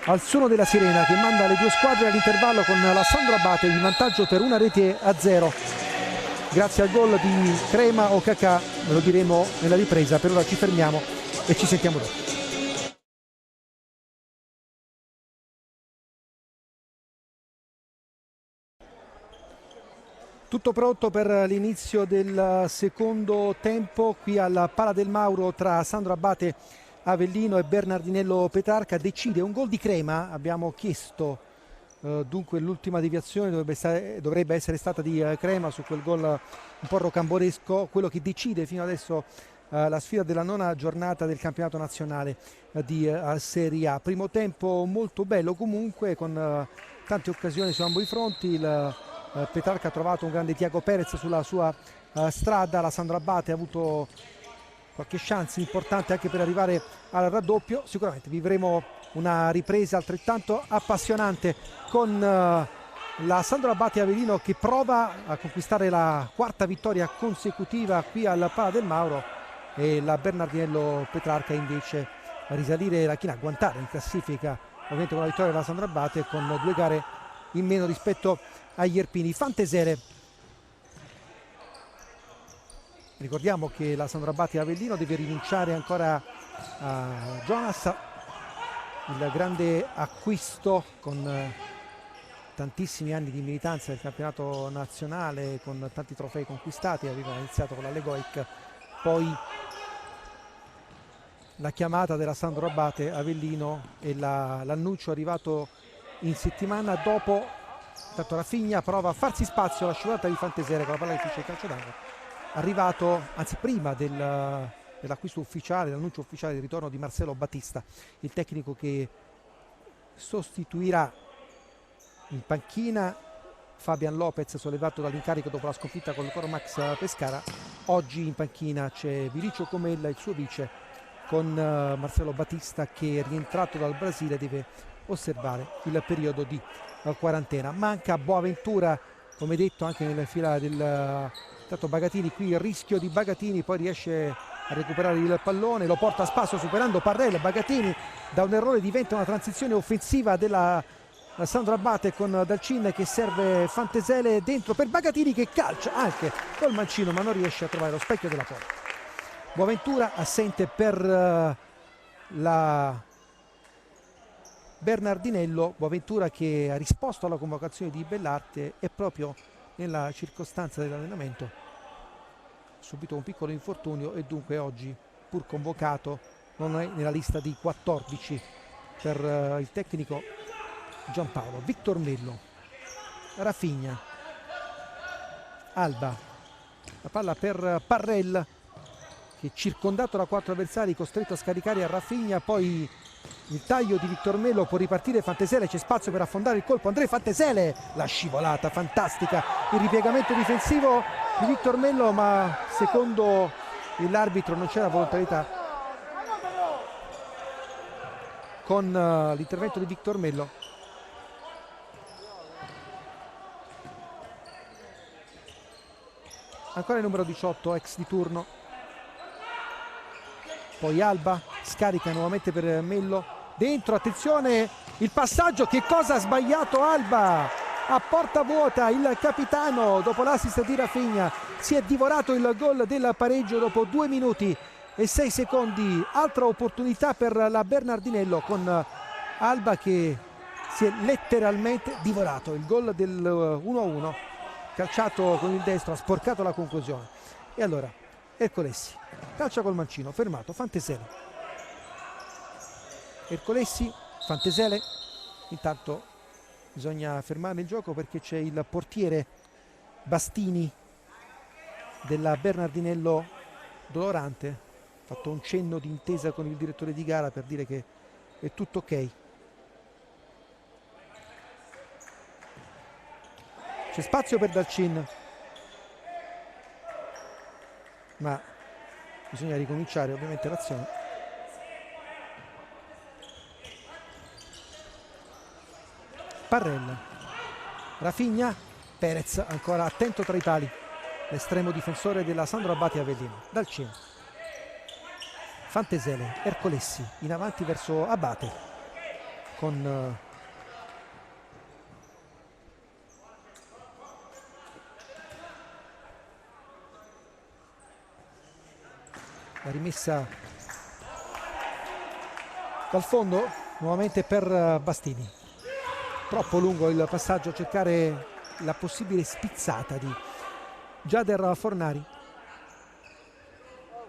al suono della sirena che manda le due squadre all'intervallo con la Sandro Abate in vantaggio per 1-0 grazie al gol di Crema o Cacà, ve lo diremo nella ripresa. Per ora ci fermiamo e ci sentiamo dopo. Tutto pronto per l'inizio del secondo tempo qui alla Pala del Mauro tra Sandro Abate Avellino e Bernardinello Petrarca. Decide un gol di Crema, abbiamo chiesto dunque l'ultima deviazione dovrebbe essere stata di Crema su quel gol un po' rocambolesco, quello che decide fino adesso la sfida della nona giornata del campionato nazionale di Serie A. Primo tempo molto bello comunque, con tante occasioni su ambo i fronti. Il Petrarca ha trovato un grande Thiago Perez sulla sua strada, la Sandro Abate ha avuto qualche chance importante anche per arrivare al raddoppio. Sicuramente vivremo una ripresa altrettanto appassionante con la Sandro Abate Avellino che prova a conquistare la quarta vittoria consecutiva qui al Pala del Mauro, e la Bernardinello Petrarca invece a risalire la china, agguantare in classifica ovviamente con la vittoria della Sandro Abate con 2 gare in meno rispetto agli Irpini. Fanteselli, ricordiamo che la Sandro Abate Avellino deve rinunciare ancora a Jonas, il grande acquisto con tantissimi anni di militanza del campionato nazionale con tanti trofei conquistati, aveva iniziato con la Legoic, poi la chiamata della Sandro Abate Avellino e l'annuncio arrivato in settimana dopo. Tanto Rafinha prova a farsi spazio, la scivolata di Fantesele con la palla che finisce il calcio d'angolo, arrivato anzi prima dell'acquisto ufficiale, l'annuncio ufficiale del ritorno di Marcelo Battista, il tecnico che sostituirà in panchina Fabian Lopez, sollevato dall'incarico dopo la sconfitta con il Coromax Pescara. Oggi in panchina c'è Vilicio Comella, il suo vice, con Marcelo Battista che, rientrato dal Brasile, deve osservare il periodo di quarantena. Manca Boaventura, come detto, anche nella fila del tanto Bagatini. Qui il rischio di Bagatini, poi riesce a recuperare il pallone, lo porta a spasso superando Parrell. Bagatini, da un errore diventa una transizione offensiva della Sandro Abate con Dalcin che serve Fantesele dentro per Bagatini, che calcia anche col mancino ma non riesce a trovare lo specchio della porta. Boaventura assente per la Bernardinello. Boaventura che ha risposto alla convocazione di Bellarte e proprio nella circostanza dell'allenamento ha subito un piccolo infortunio e dunque oggi, pur convocato, non è nella lista di 14 per il tecnico Giampaolo. Victor Mello, Rafinha, Alba, la palla per Parrell che, circondato da 4 avversari, costretto a scaricare a Rafinha, poi il taglio di Victor Mello, può ripartire Fantesele, c'è spazio per affondare il colpo, André Fantesele, la scivolata fantastica, il ripiegamento difensivo di Victor Mello, ma secondo l'arbitro non c'era volontarietà con l'intervento di Victor Mello. Ancora il numero 18, ex di turno, poi Alba scarica nuovamente per Mello, dentro, attenzione il passaggio, che cosa ha sbagliato Alba a porta vuota, il capitano dopo l'assist di Rafinha si è divorato il gol del pareggio dopo 2 minuti e 6 secondi. Altra opportunità per la Bernardinello con Alba che si è letteralmente divorato il gol del 1-1, calciato con il destro, ha sporcato la conclusione. E allora Ercolessi calcia col mancino, fermato Fantesele. Ercolessi, Fantesele, intanto bisogna fermare il gioco perché c'è il portiere Bastini della Bernardinello dolorante, ha fatto un cenno di intesa con il direttore di gara per dire che è tutto ok. C'è spazio per Dalcin, ma bisogna ricominciare ovviamente l'azione. Parrell, Rafinha, Perez ancora attento tra i pali, l'estremo difensore della Sandro Abate Avellino. Dalcin, Fantesele, Ercolessi in avanti verso Abate con la rimessa dal fondo nuovamente per Bastini. Troppo lungo il passaggio a cercare la possibile spizzata di Jader Fornari.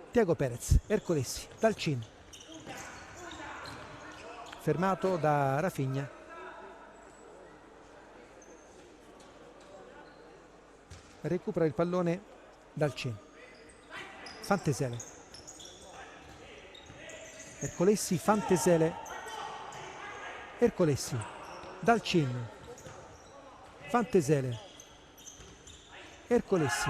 Tiago Perez, Ercolessi, Dalcin, fermato da Rafinha. Recupera il pallone Dalcin, Fantesele, Ercolessi, Fantesele, Ercolessi, Dalcin, Fantesele, Ercolessi,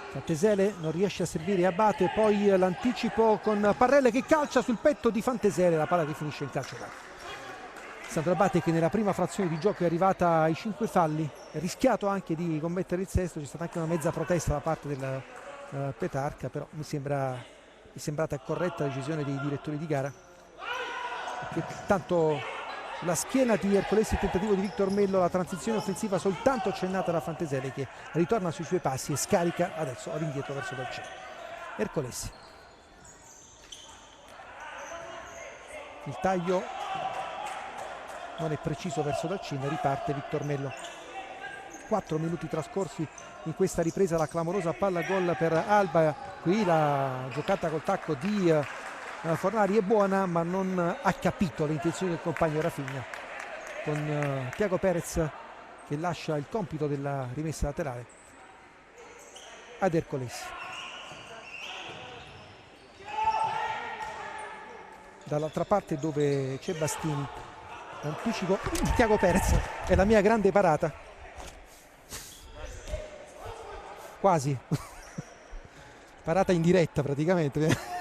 Fantesele non riesce a servire Abate, poi l'anticipo con Parrell che calcia sul petto di Fantesele, la palla che finisce in calcio d'angolo. Sandro Abate che nella prima frazione di gioco è arrivata ai 5 falli, ha rischiato anche di commettere il sesto, c'è stata anche una mezza protesta da parte del Petrarca, però mi è sembrata corretta la decisione dei direttori di gara, perché tanto la schiena di Ercolessi, il tentativo di Victor Mello, la transizione offensiva soltanto accennata da Fantesele che ritorna sui suoi passi e scarica adesso all'indietro verso Dalcin. Ercolessi, il taglio non è preciso verso Dalcin, riparte Victor Mello. 4 minuti trascorsi in questa ripresa, la clamorosa palla gol per Alba. Qui la giocata col tacco di Fornari è buona, ma non ha capito le intenzioni del compagno Rafinha, con Tiago Perez che lascia il compito della rimessa laterale ad Ercolesi. Dall'altra parte, dove c'è Bastini, anticipo di Tiago Perez, è la mia grande parata, quasi parata in diretta praticamente.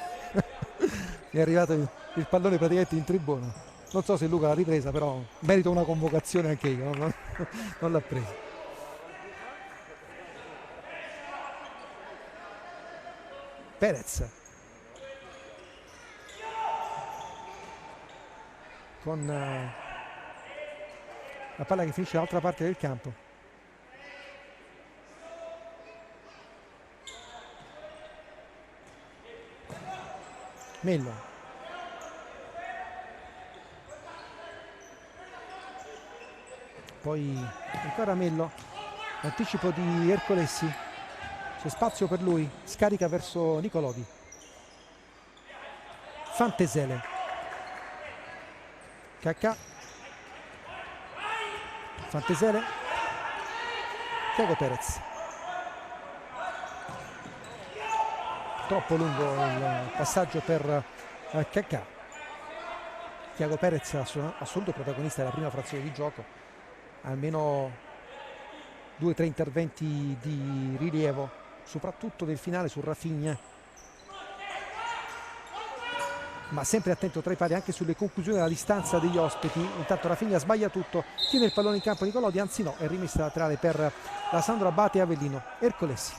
Mi è arrivato il pallone praticamente in tribuna. Non so se Luca l'ha ripresa, però merito una convocazione anche io, non l'ha presa. Perez con la palla che finisce dall'altra parte del campo. Mello, poi ancora Mello, anticipo di Ercolesi, c'è spazio per lui, scarica verso Nicolodi. Fantesele, Cacca, Fantesele, Tiago Perez. Troppo lungo il passaggio per Cacca. Tiago Perez, assoluto protagonista della prima frazione di gioco, almeno 2-3 interventi di rilievo, soprattutto del finale su Rafinha, ma sempre attento tra i pali anche sulle conclusioni della distanza degli ospiti. Intanto Rafinha sbaglia tutto, tiene il pallone in campo Nicolodi, anzi no, è rimessa laterale per la Sandro Abate e Avellino. Ercolesi,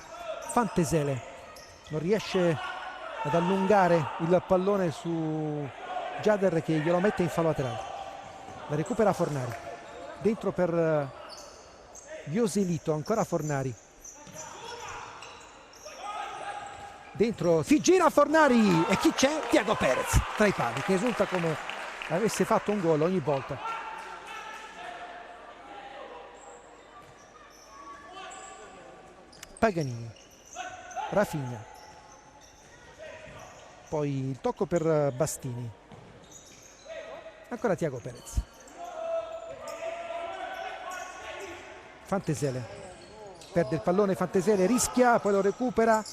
Fantesele non riesce ad allungare il pallone su Jader, che glielo mette in fallo laterale. La recupera Fornari, dentro per Joselito, ancora Fornari, dentro, si gira Fornari e chi c'è? Tiago Perez tra i pali, che risulta come avesse fatto un gol ogni volta. Paganini, Rafinha, poi il tocco per Bastini, ancora Tiago Perez, Fantesele perde il pallone, Fantesele rischia, poi lo recupera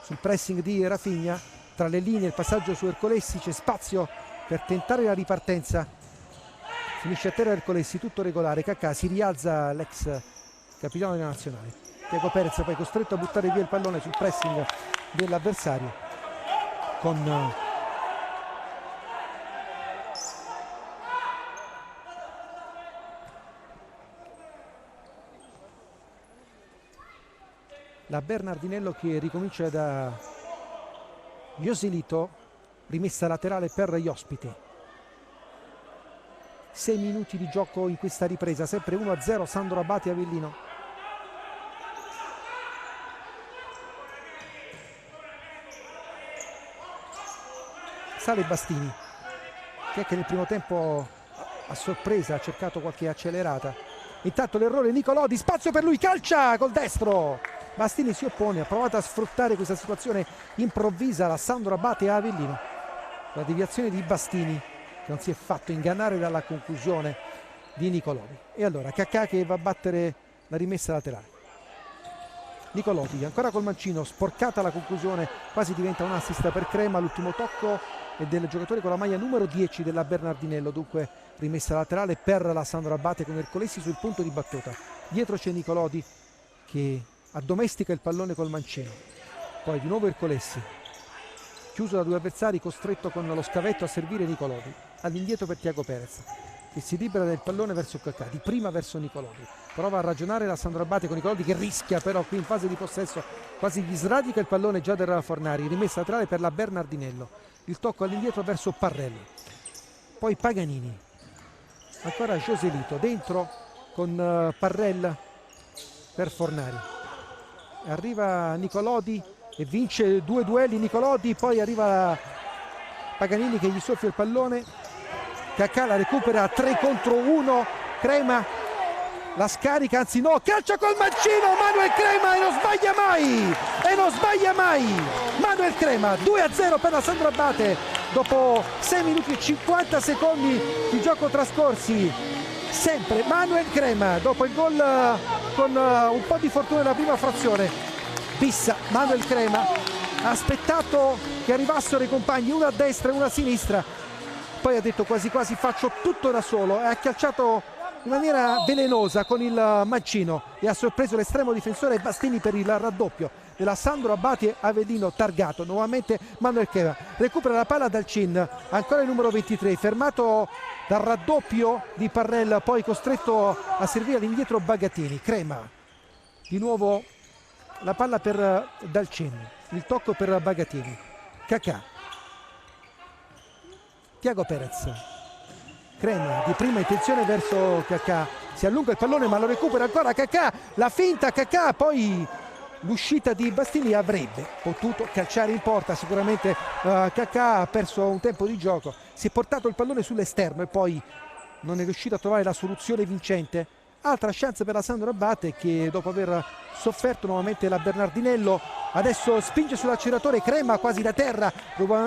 sul pressing di Rafinha, tra le linee il passaggio su Ercolesi, c'è spazio per tentare la ripartenza, finisce a terra Ercolesi, tutto regolare. Cacca, si rialza l'ex capitano della nazionale. Tiago Perez poi costretto a buttare via il pallone sul pressing dell'avversario, con la Bernardinello che ricomincia da Joselito, rimessa laterale per gli ospiti. 6 minuti di gioco in questa ripresa, sempre 1-0 Sandro Abate Avellino. Sale Bastini, che anche nel primo tempo a sorpresa ha cercato qualche accelerata. Intanto l'errore Nicolodi, spazio per lui, calcia col destro. Bastini si oppone, ha provato a sfruttare questa situazione improvvisa la Sandro Abate Avellino. La deviazione di Bastini, che non si è fatto ingannare dalla conclusione di Nicolodi. E allora Cacca che va a battere la rimessa laterale. Nicolodi ancora col mancino, sporcata la conclusione, quasi diventa un assist per Crema. L'ultimo tocco è del giocatore con la maglia numero 10 della Bernardinello, dunque rimessa laterale per la Sandro Abate con Ercolesi sul punto di battuta. Dietro c'è Nicolodi che addomestica il pallone col mancino, poi di nuovo Ercolesi, chiuso da due avversari, costretto con lo scavetto a servire Nicolodi. All'indietro per Tiago Perez, che si libera del pallone verso Cacca, di prima verso Nicolodi, prova a ragionare la Sandro Abate con Nicolodi che rischia, però qui in fase di possesso quasi gli sradica il pallone già da Fornari. Rimessa laterale per la Bernardinello, il tocco all'indietro verso Parrello, poi Paganini, ancora Joselito, dentro con Parrell per Fornari, arriva Nicolodi e vince 2 duelli Nicolodi, poi arriva Paganini che gli soffia il pallone Cacà la recupera 3 contro 1, Crema la scarica, anzi no, calcia col mancino Manuel Crema e non sbaglia mai Manuel Crema. 2-0 per la Sandro Abate dopo 6 minuti e 50 secondi di gioco trascorsi. Sempre Manuel Crema dopo il gol con un po' di fortuna nella prima frazione. Bissa Manuel Crema, ha aspettato che arrivassero i compagni, uno a destra e uno a sinistra, poi ha detto quasi quasi faccio tutto da solo e ha calciato in maniera velenosa con il mancino e ha sorpreso l'estremo difensore Bastini per il raddoppio della Sandro Abate. Avellino targato nuovamente Manuel Crema, recupera la palla dal Cin, ancora il numero 23 fermato dal raddoppio di Parrell, poi costretto a servire all'indietro Bagatini. Crema di nuovo la palla per Dalcin, il tocco per Bagatini, Cacà, Tiago Perez, Crema di prima intenzione verso Cacà, si allunga il pallone ma lo recupera ancora Cacà, la finta Cacà, poi l'uscita di Bastini. Avrebbe potuto calciare in porta sicuramente Cacà, ha perso un tempo di gioco, si è portato il pallone sull'esterno e poi non è riuscito a trovare la soluzione vincente. Altra chance per la Sandro Abate che dopo aver sofferto nuovamente la Bernardinello adesso spinge sull'acceleratore Crema quasi da terra,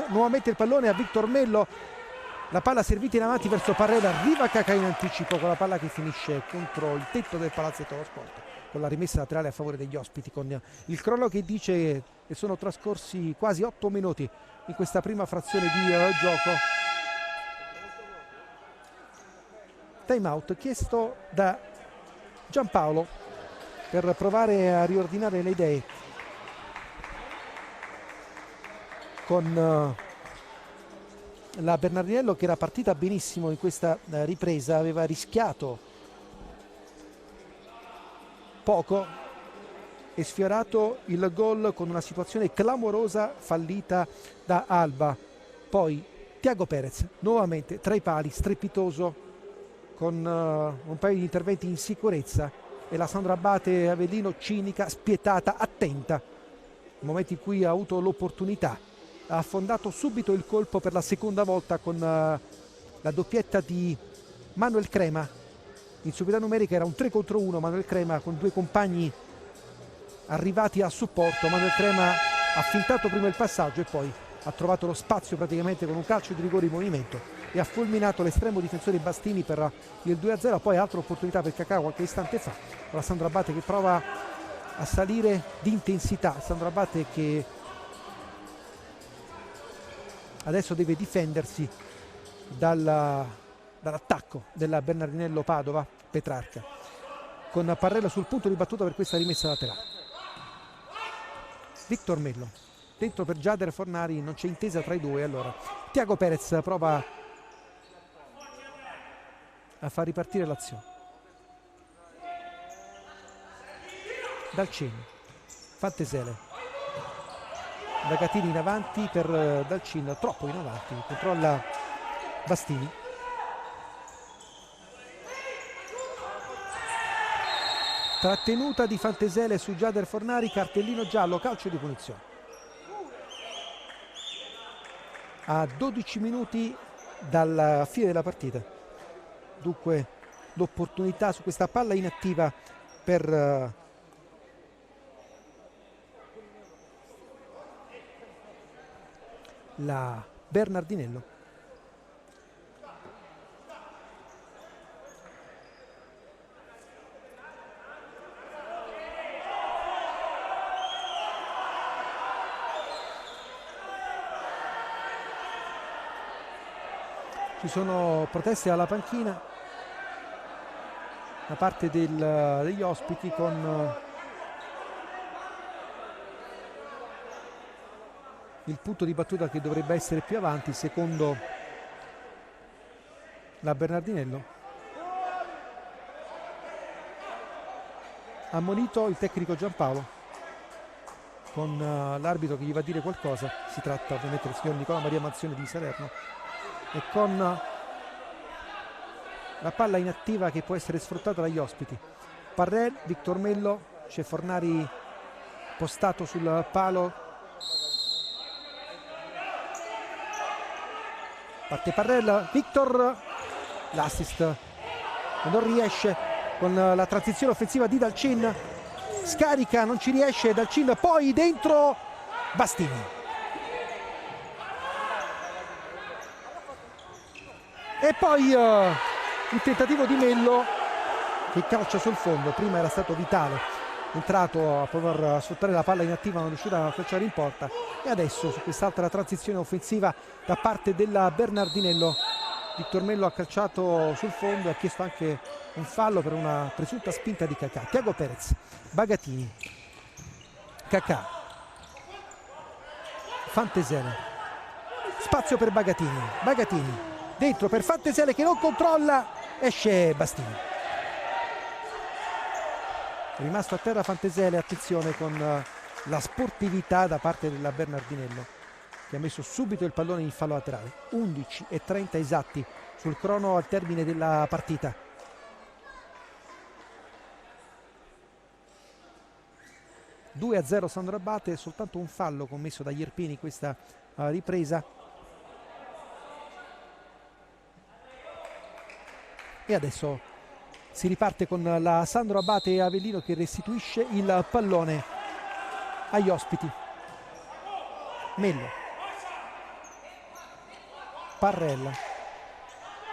nuovamente il pallone a Victor Mello, la palla servita in avanti verso Parrella, arriva Cacà in anticipo con la palla che finisce contro il tetto del Palazzetto dello Sport con la rimessa laterale a favore degli ospiti, con il crollo che dice che sono trascorsi quasi 8 minuti in questa prima frazione di gioco. Time out chiesto da Giampaolo per provare a riordinare le idee con la Bernardinello che era partita benissimo in questa ripresa, aveva rischiato poco e sfiorato il gol con una situazione clamorosa fallita da Alba. Poi Tiago Perez nuovamente tra i pali, strepitoso, con un paio di interventi in sicurezza, e la Sandro Abate Avellino cinica, spietata, attenta. Nel momento in cui ha avuto l'opportunità ha affondato subito il colpo per la seconda volta con la doppietta di Manuel Crema. In superiorità numerica era un 3 contro 1, Manuel Crema con 2 compagni arrivati a supporto. Manuel Crema ha fintato prima il passaggio e poi ha trovato lo spazio praticamente con un calcio di rigore in movimento e ha fulminato l'estremo difensore Bastini per il 2-0. Poi altra opportunità per Cacà qualche istante fa, con la Sandro Abate che prova a salire di intensità. Sandro Abate che adesso deve difendersi dall'attacco della Bernardinello Padova, Petrarca, con Parrella sul punto di battuta per questa rimessa laterale. Victor Mello dentro per Jader Fornari, non c'è intesa tra i due, allora Tiago Perez prova a far ripartire l'azione. Dalcin, Fantesele, Bagatini in avanti per Dalcin, troppo in avanti, controlla Bastini. Trattenuta di Fantesele su Jader Fornari, cartellino giallo, calcio di punizione. A 12 minuti dalla fine della partita. Dunque l'opportunità su questa palla inattiva per la Bernardinello. Ci sono proteste alla panchina da parte degli ospiti, con il punto di battuta che dovrebbe essere più avanti secondo la Bernardinello. Ammonito il tecnico Giampaolo con l'arbitro che gli va a dire qualcosa. Si tratta ovviamente del signor Nicola Maria Manzioni di Salerno, e con la palla inattiva che può essere sfruttata dagli ospiti. Parrell, Victor Mello, c'è Fornari postato sul palo, parte Parrell, Victor l'assist non riesce con la transizione offensiva di Dalcin, scarica, non ci riesce Dalcin, poi dentro Bastini. E poi il tentativo di Mello che calcia sul fondo, prima era stato Vitale, entrato a poter sfruttare la palla inattiva, non riuscito a calciare in porta, e adesso su quest'altra transizione offensiva da parte della Bernardinello Victor Mello ha calciato sul fondo e ha chiesto anche un fallo per una presunta spinta di Cacà. Tiago Perez, Bagatini, Cacà, Fantesele, spazio per Bagatini, Bagatini dentro per Fantesele che non controlla, esce Bastini. È rimasto a terra Fantesele, attenzione con la sportività da parte della Bernardinello che ha messo subito il pallone in fallo laterale. 11:30 esatti sul crono al termine della partita. (2-0) Sandro Abate, soltanto un fallo commesso da Ierpini questa ripresa. E adesso si riparte con la Sandro Abate e Avellino che restituisce il pallone agli ospiti. Mello, Parrella,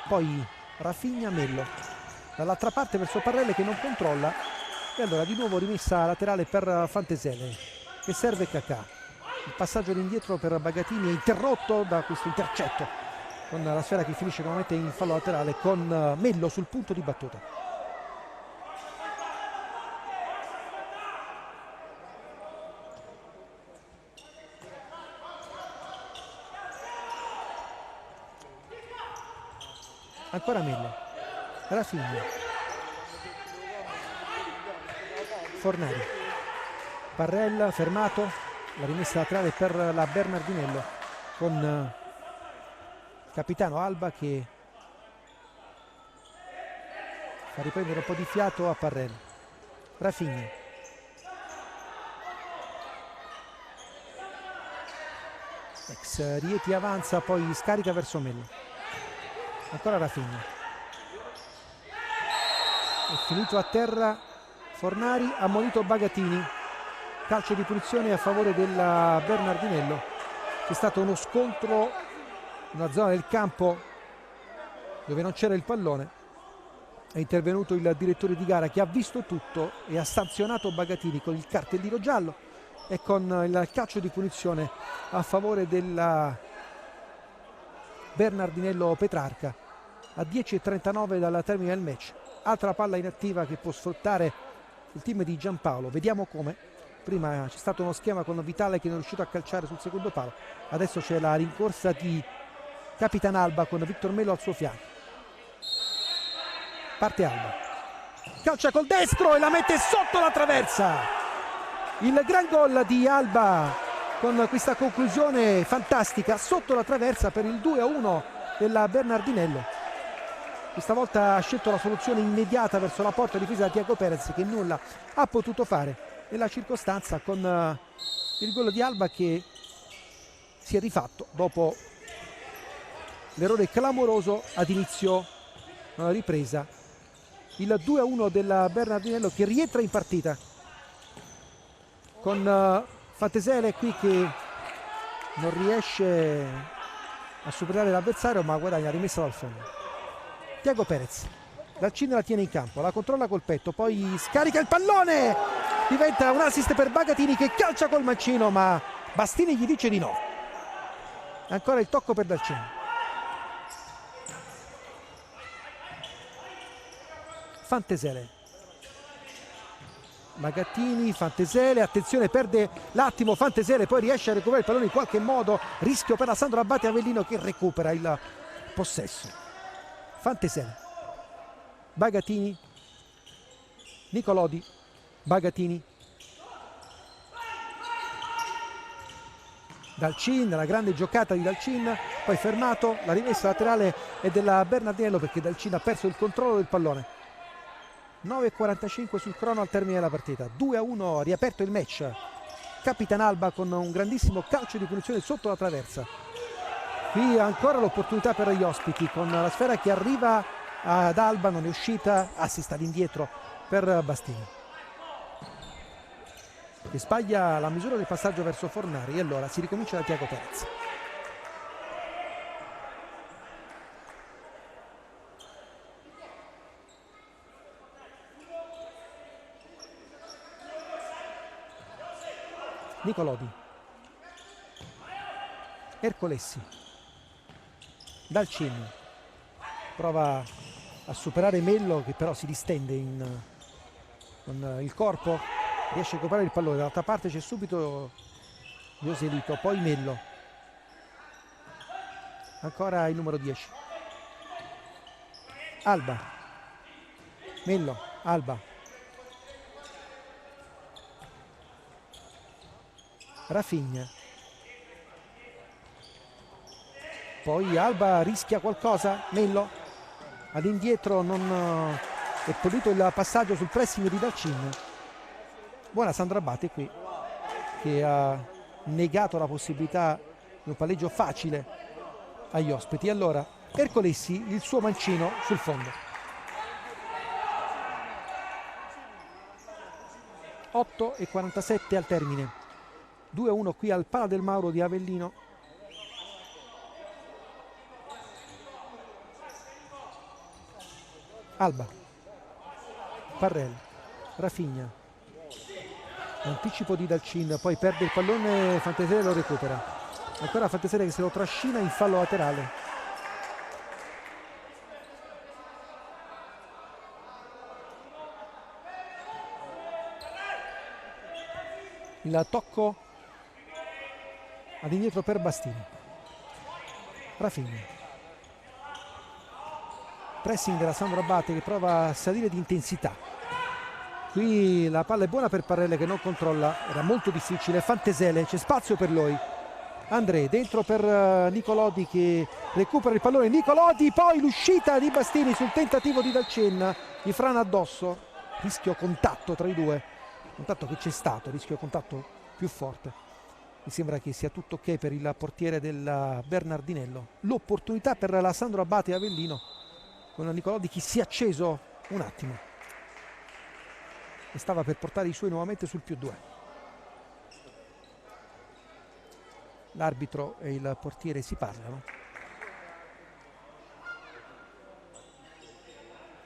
poi Rafinha, Mello dall'altra parte verso Parrella che non controlla, e allora di nuovo rimessa laterale per Fantesele che serve Cacà. Il passaggio all'indietro per Bagatini è interrotto da questo intercetto con la sfera che finisce nuovamente in fallo laterale con Mello sul punto di battuta. Ancora Mello, Rafinha, Fornari, Parrella fermato, la rimessa laterale per la Bernardinello con il capitano Alba che fa riprendere un po' di fiato a Parrella. Rafinha, ex Rieti avanza, poi scarica verso Mello. Ancora Rafinha, è finito a terra Fornari, ammonito Bagatini, calcio di punizione a favore della Bernardinello. C'è stato uno scontro in una zona del campo dove non c'era il pallone, è intervenuto il direttore di gara che ha visto tutto e ha sanzionato Bagatini con il cartellino giallo e con il calcio di punizione a favore della Bernardinello Petrarca. A 10:39 dal termine del match, altra palla inattiva che può sfruttare il team di Giampaolo. Vediamo come. Prima c'è stato uno schema con Vitale che non è riuscito a calciare sul secondo palo, adesso c'è la rincorsa di Capitan Alba con Victor Mello al suo fianco. Parte Alba, calcia col destro e la mette sotto la traversa. Il gran gol di Alba con questa conclusione fantastica sotto la traversa per il 2-1 della Bernardinello. Questa volta ha scelto la soluzione immediata verso la porta difesa da Tiago Perez che nulla ha potuto fare nella circostanza, con il gol di Alba che si è rifatto dopo l'errore clamoroso ad inizio ripresa. Il 2-1 della Bernardinello che rientra in partita con Fantesele qui che non riesce a superare l'avversario ma guadagna rimessa dal fondo. Tiago Perez, Dalcin la tiene in campo, la controlla col petto, poi scarica il pallone, diventa un assist per Bagatini che calcia col mancino ma Bastini gli dice di no. Ancora il tocco per Dalcin. Fantesele, Bagatini, Fantesele, attenzione, perde l'attimo Fantesele, poi riesce a recuperare il pallone in qualche modo, rischio per la Sandro Abate Avellino che recupera il possesso. Fantesele, Bagatini, Nicolodi, Bagatini, Dalcin, la grande giocata di Dalcin, poi fermato, la rimessa laterale è della Bernardinello perché Dalcin ha perso il controllo del pallone. 9:45 sul crono al termine della partita, 2-1, riaperto il match. Capitan Alba con un grandissimo calcio di punizione sotto la traversa. Qui ancora l'opportunità per gli ospiti con la sfera che arriva ad Alba, non è uscita, assist all'indietro per Bastini, che sbaglia la misura del passaggio verso Fornari, e allora si ricomincia da Tiago Perez. Nicolodi, Ercolessi, Dalcin prova a superare Mello, che però si distende con il corpo, riesce a recuperare il pallone. Dall'altra parte c'è subito Joselito, poi Mello, ancora il numero 10, Alba, Mello, Alba, Rafinha, poi Alba rischia qualcosa, Mello all'indietro, non è pulito il passaggio sul pressing di Dalcin. Buona Sandro Abate qui, che ha negato la possibilità di un palleggio facile agli ospiti. Allora Ercolessi, il suo mancino sul fondo. 8:47 al termine, 2-1 qui al Pala del Mauro di Avellino. Alba, Parrell, Rafinha, anticipo di Dalcin, poi perde il pallone, Fantasere lo recupera, ancora Fantasere che se lo trascina in fallo laterale. Il tocco all'indietro per Bastini, Rafinha, pressing della Sandro Abate che prova a salire di intensità. Qui la palla è buona per Parrelle che non controlla, era molto difficile. Fantesele, c'è spazio per lui. André dentro per Nicolodi che recupera il pallone. Nicolodi, poi l'uscita di Bastini sul tentativo di Dalcin, gli frana addosso. Rischio contatto tra i due, contatto che c'è stato, rischio contatto più forte. Mi sembra che sia tutto ok per il portiere del Bernardinello. L'opportunità per la Sandro Abate Avellino, con Nicolodi che si è acceso un attimo e stava per portare i suoi nuovamente sul +2. L'arbitro e il portiere si parlano.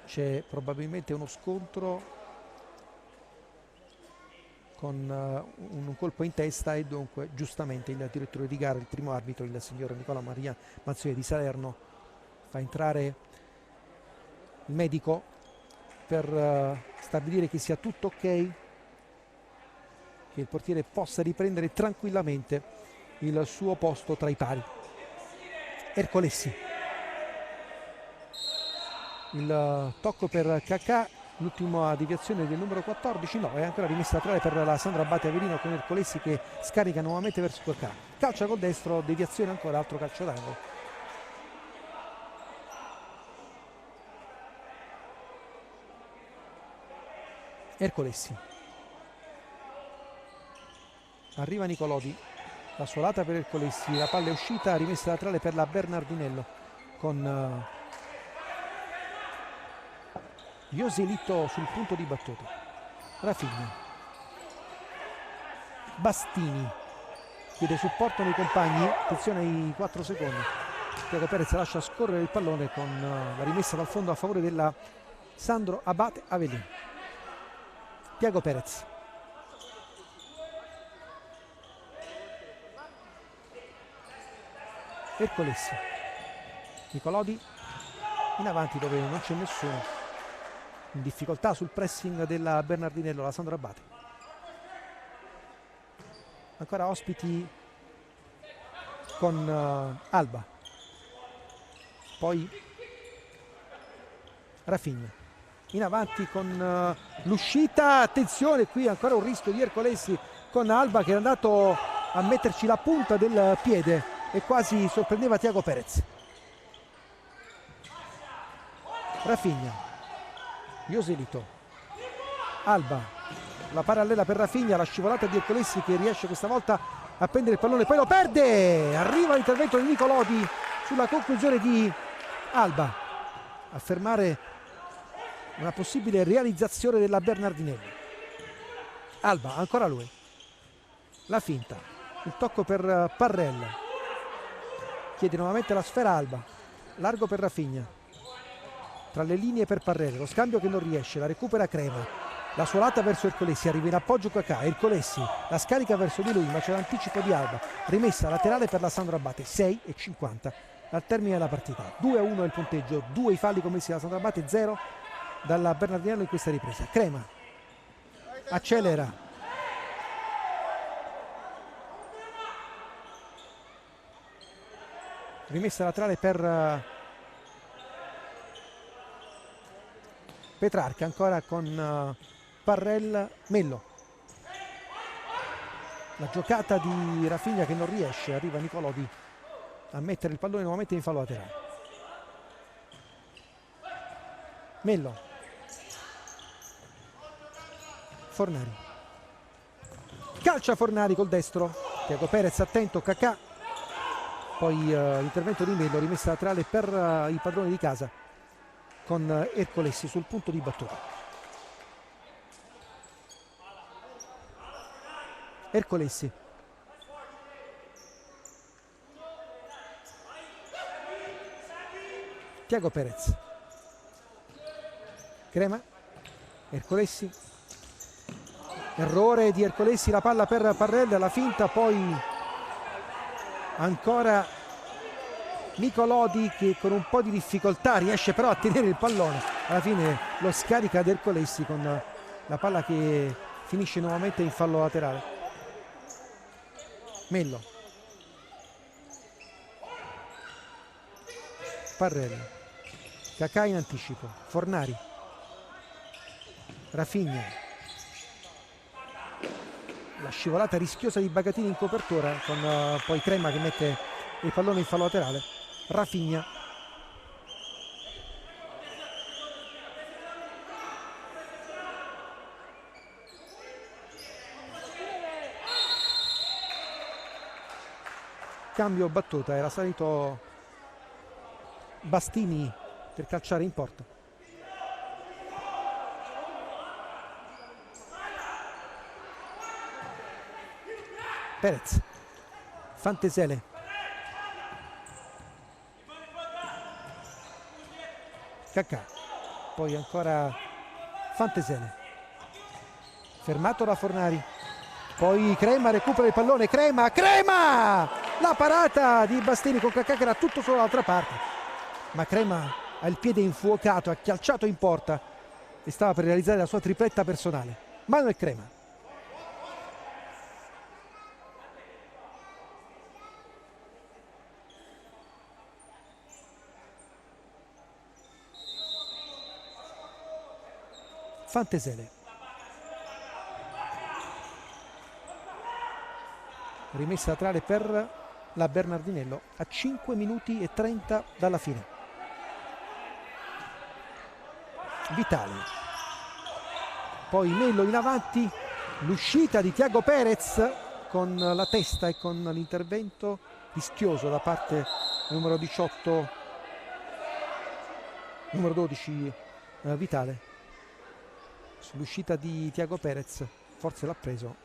C'è probabilmente uno scontro con un colpo in testa e dunque giustamente il direttore di gara, il primo arbitro, il signor Nicola Maria Mazzoia di Salerno, fa entrare il medico per stabilire che sia tutto ok, che il portiere possa riprendere tranquillamente il suo posto tra i pali. Ercolessi, il tocco per Cacà, l'ultima deviazione del numero 14, no, è ancora rimessa laterale per la Sandro Abate Avellino con Ercolessi che scarica nuovamente verso Cacà, calcia col destro, deviazione ancora, altro calcio d'angolo. Ercolessi, arriva Nicolodi, la suolata per Ercolessi, la palla è uscita, rimessa laterale per la Bernardinello con Joselito sul punto di battuta. Rafinha, Bastini chiede supporto nei compagni, attenzione ai 4 secondi. Tiago Perez lascia scorrere il pallone con la rimessa dal fondo a favore della Sandro Abate Avellino. Tiago Perez, Ercolessi, Nicolodi in avanti dove non c'è nessuno, in difficoltà sul pressing della Bernardinello, la Sandro Abate. Ancora ospiti con Alba, poi Rafinha in avanti con l'uscita, attenzione qui ancora un rischio di Ercolessi con Alba che è andato a metterci la punta del piede e quasi sorprendeva Tiago Perez. Rafinha, Joselito, Alba, la parallela per Rafinha, la scivolata di Ercolessi che riesce questa volta a prendere il pallone, poi lo perde, arriva l'intervento di Nicolodi sulla conclusione di Alba. a fermare una possibile realizzazione della Bernardinelli. Alba, ancora lui, la finta, il tocco per Parrell, chiede nuovamente la sfera Alba, largo per Rafinha, tra le linee per Parrell, lo scambio che non riesce, la recupera Crema, la suolata verso Ercolessi, arriva in appoggio Cacà, Ercolessi la scarica verso di lui, ma c'è l'anticipo di Alba, rimessa laterale per la Sandro Abate. 6:50 al termine della partita, 2-1 è il punteggio, 2 i falli commessi dalla Sandro Abate, 0 dalla Bernardinello in questa ripresa. Crema accelera, rimessa laterale per Petrarca, ancora con Parrell, Mello, la giocata di Rafinha che non riesce, arriva Nicolodi a mettere il pallone nuovamente in fallo laterale. Mello, Fornari, calcia Fornari col destro, Tiago Perez attento, Cacà, poi l'intervento di Mello, rimessa laterale per i padroni di casa con Ercolessi sul punto di battuta. Ercolessi, Tiago Perez, Crema, Ercolessi, errore di Ercolessi, la palla per Parrell, la finta, poi ancora Nicolodi che con un po' di difficoltà riesce però a tenere il pallone, alla fine lo scarica ad Ercolessi con la palla che finisce nuovamente in fallo laterale. Mello, Parrell, Cacà in anticipo, Fornari, Rafinha, la scivolata rischiosa di Bagatini in copertura con poi Crema che mette il pallone in fallo laterale. Rafinha, cambio battuta, era salito Bastini per calciare in porta. Perez, Fantesele, Cacà, poi ancora Fantesele, fermato da Fornari, poi Crema recupera il pallone, Crema, la parata di Bastini con Cacà che era tutto solo dall'altra parte, ma Crema ha il piede infuocato, ha calciato in porta e stava per realizzare la sua tripletta personale. Manuel Crema, Fantesele, rimessa laterale per la Bernardinello a 5 minuti e 30 dalla fine. Vitali, poi Mello in avanti, l'uscita di Tiago Perez con la testa e con l'intervento rischioso da parte numero 18, numero 12 Vitale. Sull'uscita di Tiago Perez, forse l'ha preso,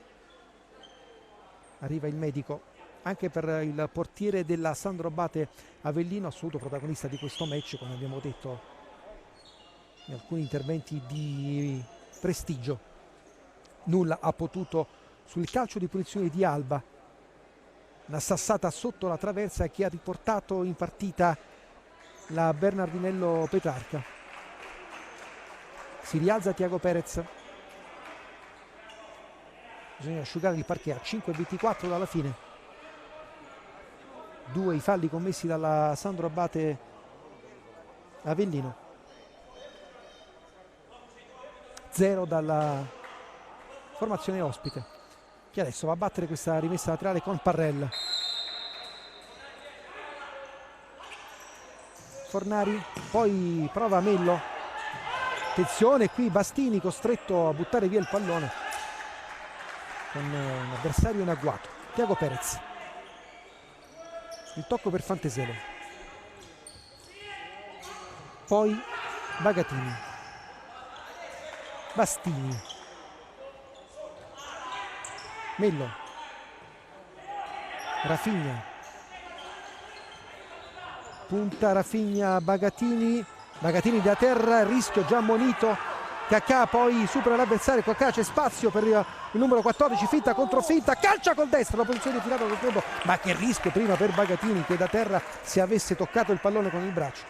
arriva il medico anche per il portiere della Sandro Abate Avellino, assoluto protagonista di questo match, come abbiamo detto in alcuni interventi di prestigio. Nulla ha potuto sul calcio di punizione di Alba, una sassata sotto la traversa che ha riportato in partita la Bernardinello Petrarca. Si rialza Tiago Perez, bisogna asciugare il parquet a 5:24 dalla fine. 2 i falli commessi dalla Sandro Abate Avellino, 0 dalla formazione ospite, che adesso va a battere questa rimessa laterale con Parrell. Fornari, poi prova Mello, attenzione qui Bastini costretto a buttare via il pallone con un avversario in agguato. Tiago Perez, il tocco per Fantesele, poi Bagatini, Bastini, Mello, Rafinha, punta Rafinha, Bagatini da terra, rischio già ammonito. Cacà poi supera l'avversario, Cacà, c'è spazio per il numero 14, finta contro finta, calcia col destro, la posizione tirata col fondo, ma che rischio prima per Bagatini, che da terra, se avesse toccato il pallone con il braccio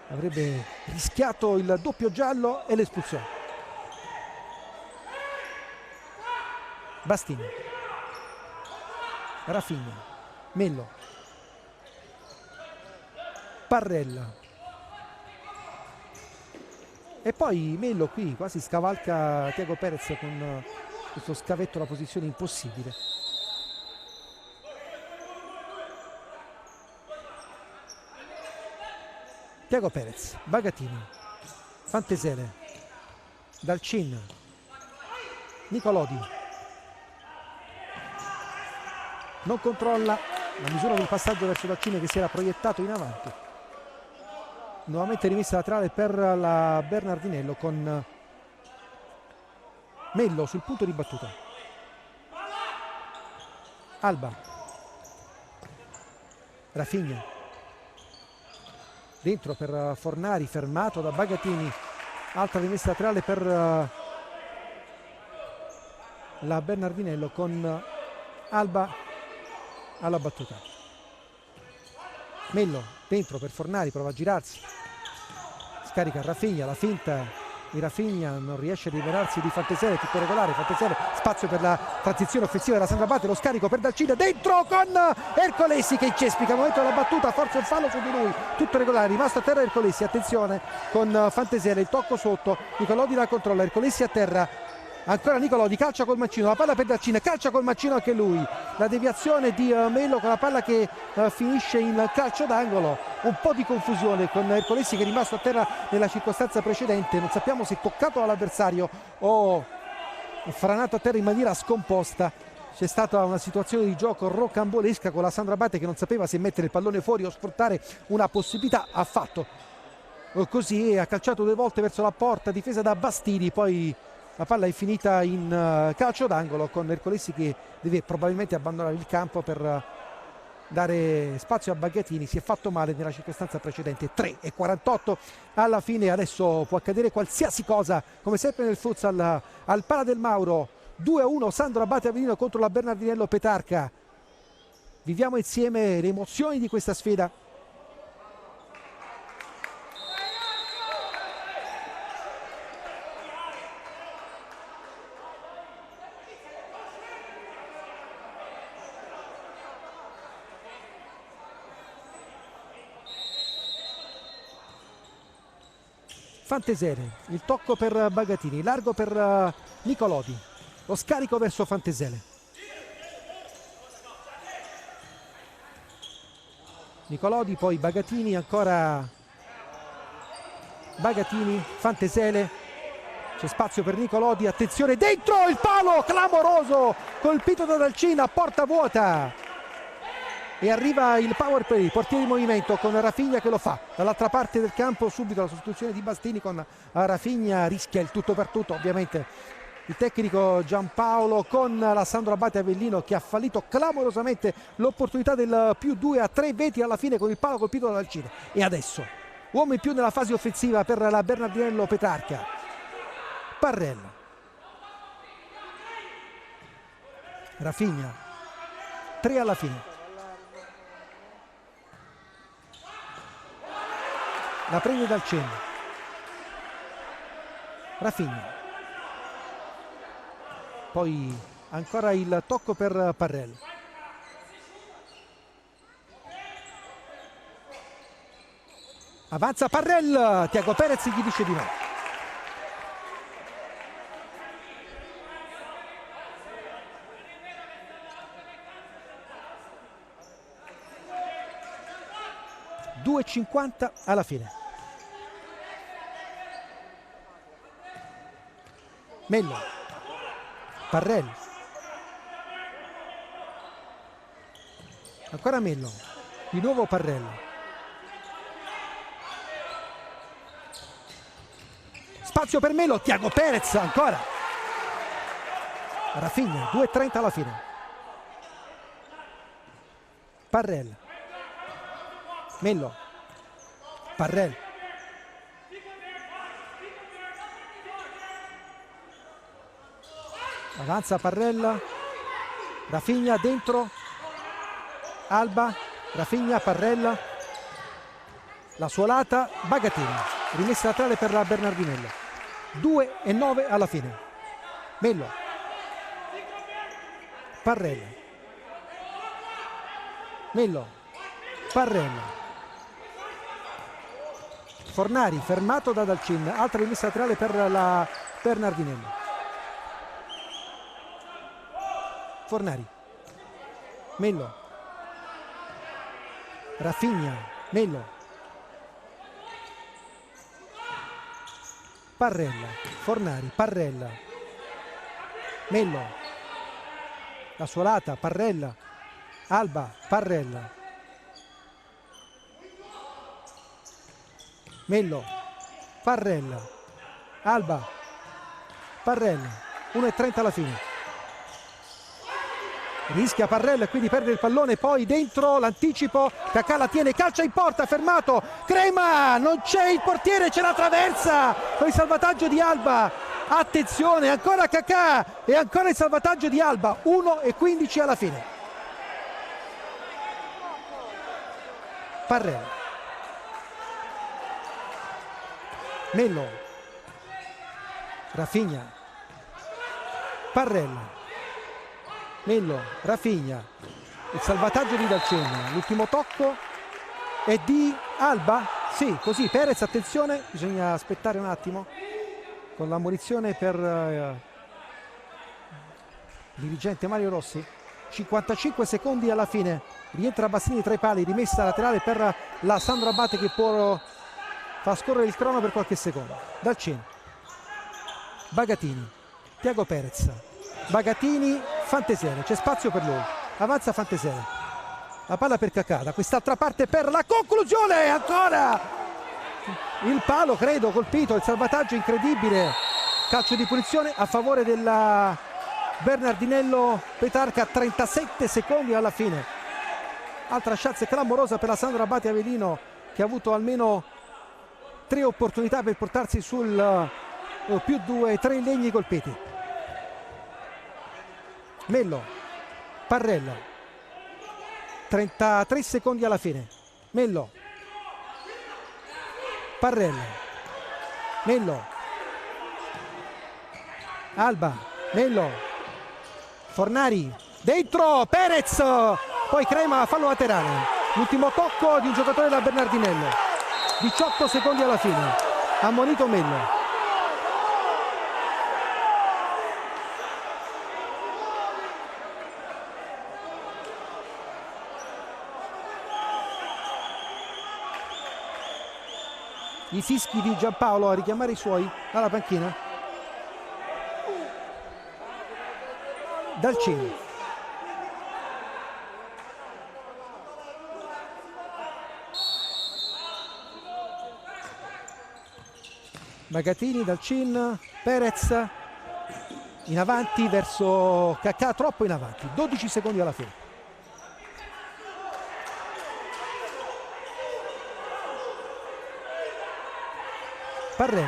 avrebbe rischiato il doppio giallo e l'espulsione. Bastini, Rafinha, Mello, Parrella, e poi Mello qui quasi scavalca Thiago Perez con questo scavetto, la posizione impossibile. Thiago Perez, Bagatini, Fantesele, Dalcin, Nicolodi, non controlla la misura del passaggio verso Dalcin, che si era proiettato in avanti. Nuovamente rimessa laterale per la Bernardinello con Mello sul punto di battuta. Alba, Rafinha, dentro per Fornari, fermato da Bagatini. Altra rimessa laterale per la Bernardinello con Alba alla battuta. Mello dentro per Fornari, prova a girarsi, scarica Rafinha, la finta di Rafinha non riesce a liberarsi di Fantesele, tutto regolare. Fantesele, spazio per la transizione offensiva della Sandra Abate, lo scarico per Dalcin, dentro con Ercolesi che incespica, momento della battuta, forza il fallo su di lui, tutto regolare, rimasto a terra Ercolesi, attenzione con Fantesele, il tocco sotto, Nicolodi la controlla, Ercolesi a terra, ancora Nicolodi, calcia col mancino, la palla per Dalcin, calcia col mancino anche lui, la deviazione di Mello con la palla che finisce in calcio d'angolo. Un po' di confusione con Ercolesi che è rimasto a terra nella circostanza precedente, non sappiamo se toccato dall'avversario o franato a terra in maniera scomposta. C'è stata una situazione di gioco rocambolesca con la Sandra Abate che non sapeva se mettere il pallone fuori o sfruttare una possibilità. Ha fatto così, ha calciato 2 volte verso la porta, difesa da Bastini, poi la palla è finita in calcio d'angolo con Ercolesi che deve probabilmente abbandonare il campo per dare spazio a Bagatini. Si è fatto male nella circostanza precedente. 3:48 alla fine, adesso può accadere qualsiasi cosa, come sempre nel futsal al Pala del Mauro. 2-1 Sandro Abate Avellino contro la Bernardinello Petarca. Viviamo insieme le emozioni di questa sfida. Fantesele, il tocco per Bagatini, largo per Nicolodi, lo scarico verso Fantesele. Nicolodi, poi Bagatini, ancora Bagatini, Fantesele, c'è spazio per Nicolodi, attenzione, dentro il palo, clamoroso, colpito da Dalcin a porta vuota. E arriva il power play, portiere di movimento con Rafinha che lo fa dall'altra parte del campo, subito la sostituzione di Bastini con Rafinha, rischia il tutto per tutto ovviamente il tecnico Giampaolo con la Sandro Abate Avellino che ha fallito clamorosamente l'opportunità del +2 a 3 alla fine con il palo colpito da Dalcin. E adesso uomo in più nella fase offensiva per la Bernardinello Petarca. Parrella, Rafinha, 3 alla fine. La prende Dalcin, Rafinha, poi ancora il tocco per Parrella, avanza Parrella, Thiago Perez gli dice di no. (2:50 alla fine). Mello, Parrella, ancora Mello, di nuovo Parrella, spazio per Melo, Thiago Perez ancora, Rafinha, 2:30 alla fine. Parrell, Melo, Parrell, avanza Parrell, Rafinha dentro, Alba, Rafinha, Parrell, la suolata, Bagatini, rimessa laterale per la Bernardinello, 2:09 alla fine. Mello, Parrell, Mello, Parrell, Fornari fermato da Dalcin, altra rimessa laterale per la Bernardinello. Fornari, Mello, Rafinha, Mello, Parrella, Fornari, Parrella, Mello, la suolata, Parrella, Alba, Parrella, Mello, Parrella, Alba, Parrella, 1:30 alla fine. Rischia Parrell e quindi perde il pallone, poi dentro l'anticipo, Cacà la tiene, calcia in porta, fermato, Crema, non c'è il portiere, c'è la traversa, con il salvataggio di Alba, attenzione, ancora Cacà e ancora il salvataggio di Alba, 1:15 alla fine. Parrell, Mello, Rafinha, Parrell, Mello, Rafinha, il salvataggio di Dalcin, l'ultimo tocco è di Alba, sì, così Perez, attenzione, bisogna aspettare un attimo con la munizione per il dirigente Mario Rossi. 55 secondi alla fine, rientra Bassini tra i pali, rimessa laterale per la Sandro Abate che può far scorrere il crono per qualche secondo. Dalcin, Bagatini, Thiago Perez, Bagatini, Fantesere, c'è spazio per lui, avanza Fantesere, la palla per Cacà, da quest'altra parte per la conclusione, ancora il palo credo colpito, il salvataggio incredibile, calcio di punizione a favore della Bernardinello Petrarca, 37 secondi alla fine, altra chance clamorosa per la Sandro Abate Avellino che ha avuto almeno 3 opportunità per portarsi sul +2, 3 legni colpiti. Mello, Parrella, 33 secondi alla fine, Mello, Parrella, Mello, Alba, Mello, Fornari, dentro, Perez, poi Crema, fallo laterale, l'ultimo tocco di un giocatore da Bernardinello, 18 secondi alla fine, ammonito Mello. I fischi di Giampaolo a richiamare i suoi dalla panchina. Dalcin, Bagatini, Dalcin, Perez in avanti verso Cacà, troppo in avanti, 12 secondi alla fine. Parrella,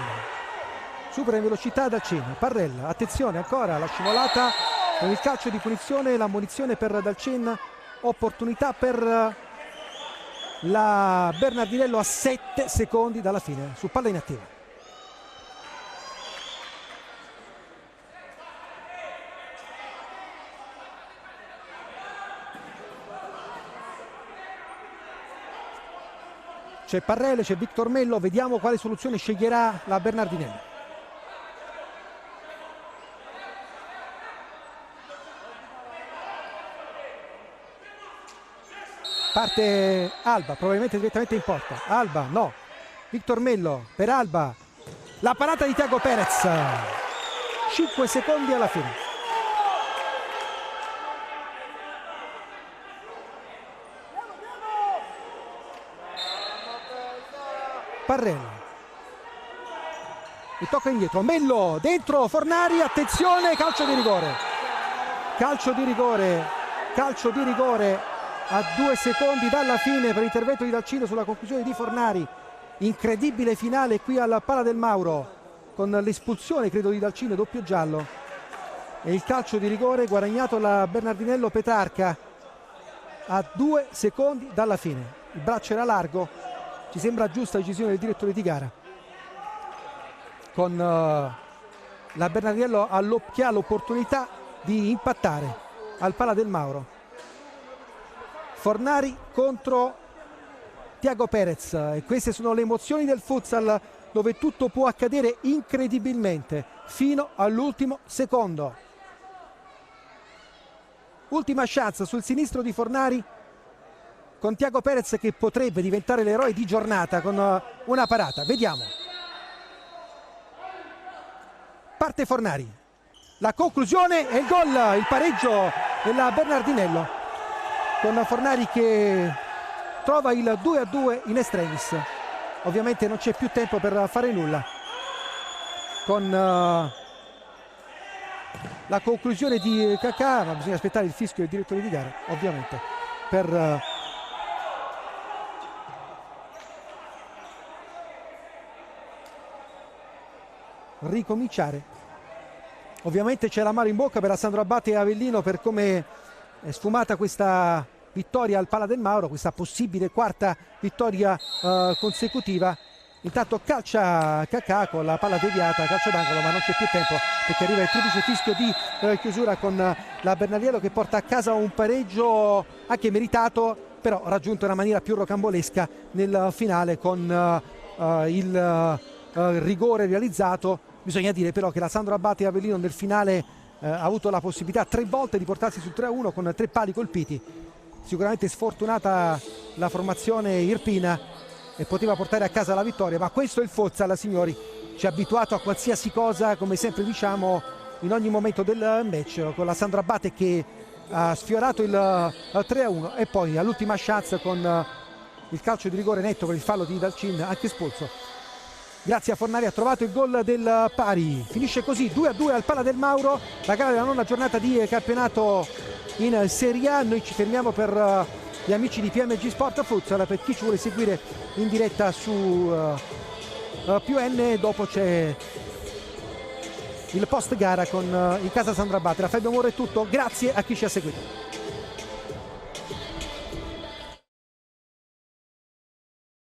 supera in velocità Dalcin, Parrella, attenzione ancora la scivolata con il calcio di punizione, la munizione per Dalcin, opportunità per la Bernardinello a 7 secondi dalla fine, su palla inattiva. C'è Parrelle, c'è Victor Mello, vediamo quale soluzione sceglierà la Bernardinello. Parte Alba, probabilmente direttamente in porta. Alba, no. Victor Mello per Alba. La parata di Thiago Perez. 5 secondi alla fine. Parrella, il tocco indietro, Mello dentro, Fornari, attenzione, calcio di rigore, calcio di rigore, calcio di rigore a 2 secondi dalla fine per l'intervento di Dalcin sulla conclusione di Fornari. Incredibile finale qui alla Pala del Mauro, con l'espulsione credo di Dalcin, doppio giallo, e il calcio di rigore guadagnato da Bernardinello Petrarca a 2 secondi dalla fine. Il braccio era largo, ci sembra giusta decisione del direttore di gara, con la Bernardinello che ha l'opportunità di impattare al Pala del Mauro. Fornari contro Tiago Perez, e queste sono le emozioni del futsal, dove tutto può accadere incredibilmente fino all'ultimo secondo. Ultima chance sul sinistro di Fornari, con Tiago Perez che potrebbe diventare l'eroe di giornata con una parata. Vediamo. Parte Fornari, la conclusione e il gol, il pareggio della Bernardinello, con Fornari che trova il 2-2 in extremis. Ovviamente non c'è più tempo per fare nulla, con la conclusione di Kakà, ma bisogna aspettare il fischio del direttore di gara ovviamente per ricominciare. Ovviamente c'è l'amaro in bocca per Alessandro Abate e Avellino per come è sfumata questa vittoria al Pala del Mauro, questa possibile quarta vittoria consecutiva. Intanto calcia Kakà con la palla deviata, calcio d'angolo, ma non c'è più tempo perché arriva il triplice fischio di chiusura, con la Bernardinello che porta a casa un pareggio anche meritato, però raggiunto in una maniera più rocambolesca nel finale con il rigore realizzato. Bisogna dire però che la Sandro Abate e Avellino nel finale ha avuto la possibilità 3 volte di portarsi sul 3-1 con 3 pali colpiti. Sicuramente sfortunata la formazione irpina e poteva portare a casa la vittoria, ma questo è il futsal, signori, ci ha abituato a qualsiasi cosa, come sempre diciamo, in ogni momento del match, con la Sandro Abate che ha sfiorato il 3-1 e poi all'ultima chance con il calcio di rigore netto per il fallo di Dalcin, anche espulso. Grazie a Fornari, ha trovato il gol del pari. Finisce così 2-2 al Pala del Mauro, la gara della 9ª giornata di campionato in Serie A. Noi ci fermiamo per gli amici di PMG Sport Futsal, per chi ci vuole seguire in diretta su PUN. Dopo c'è il post gara con il Casa Sandro Abate. Da Fabio Moro è tutto, grazie a chi ci ha seguito.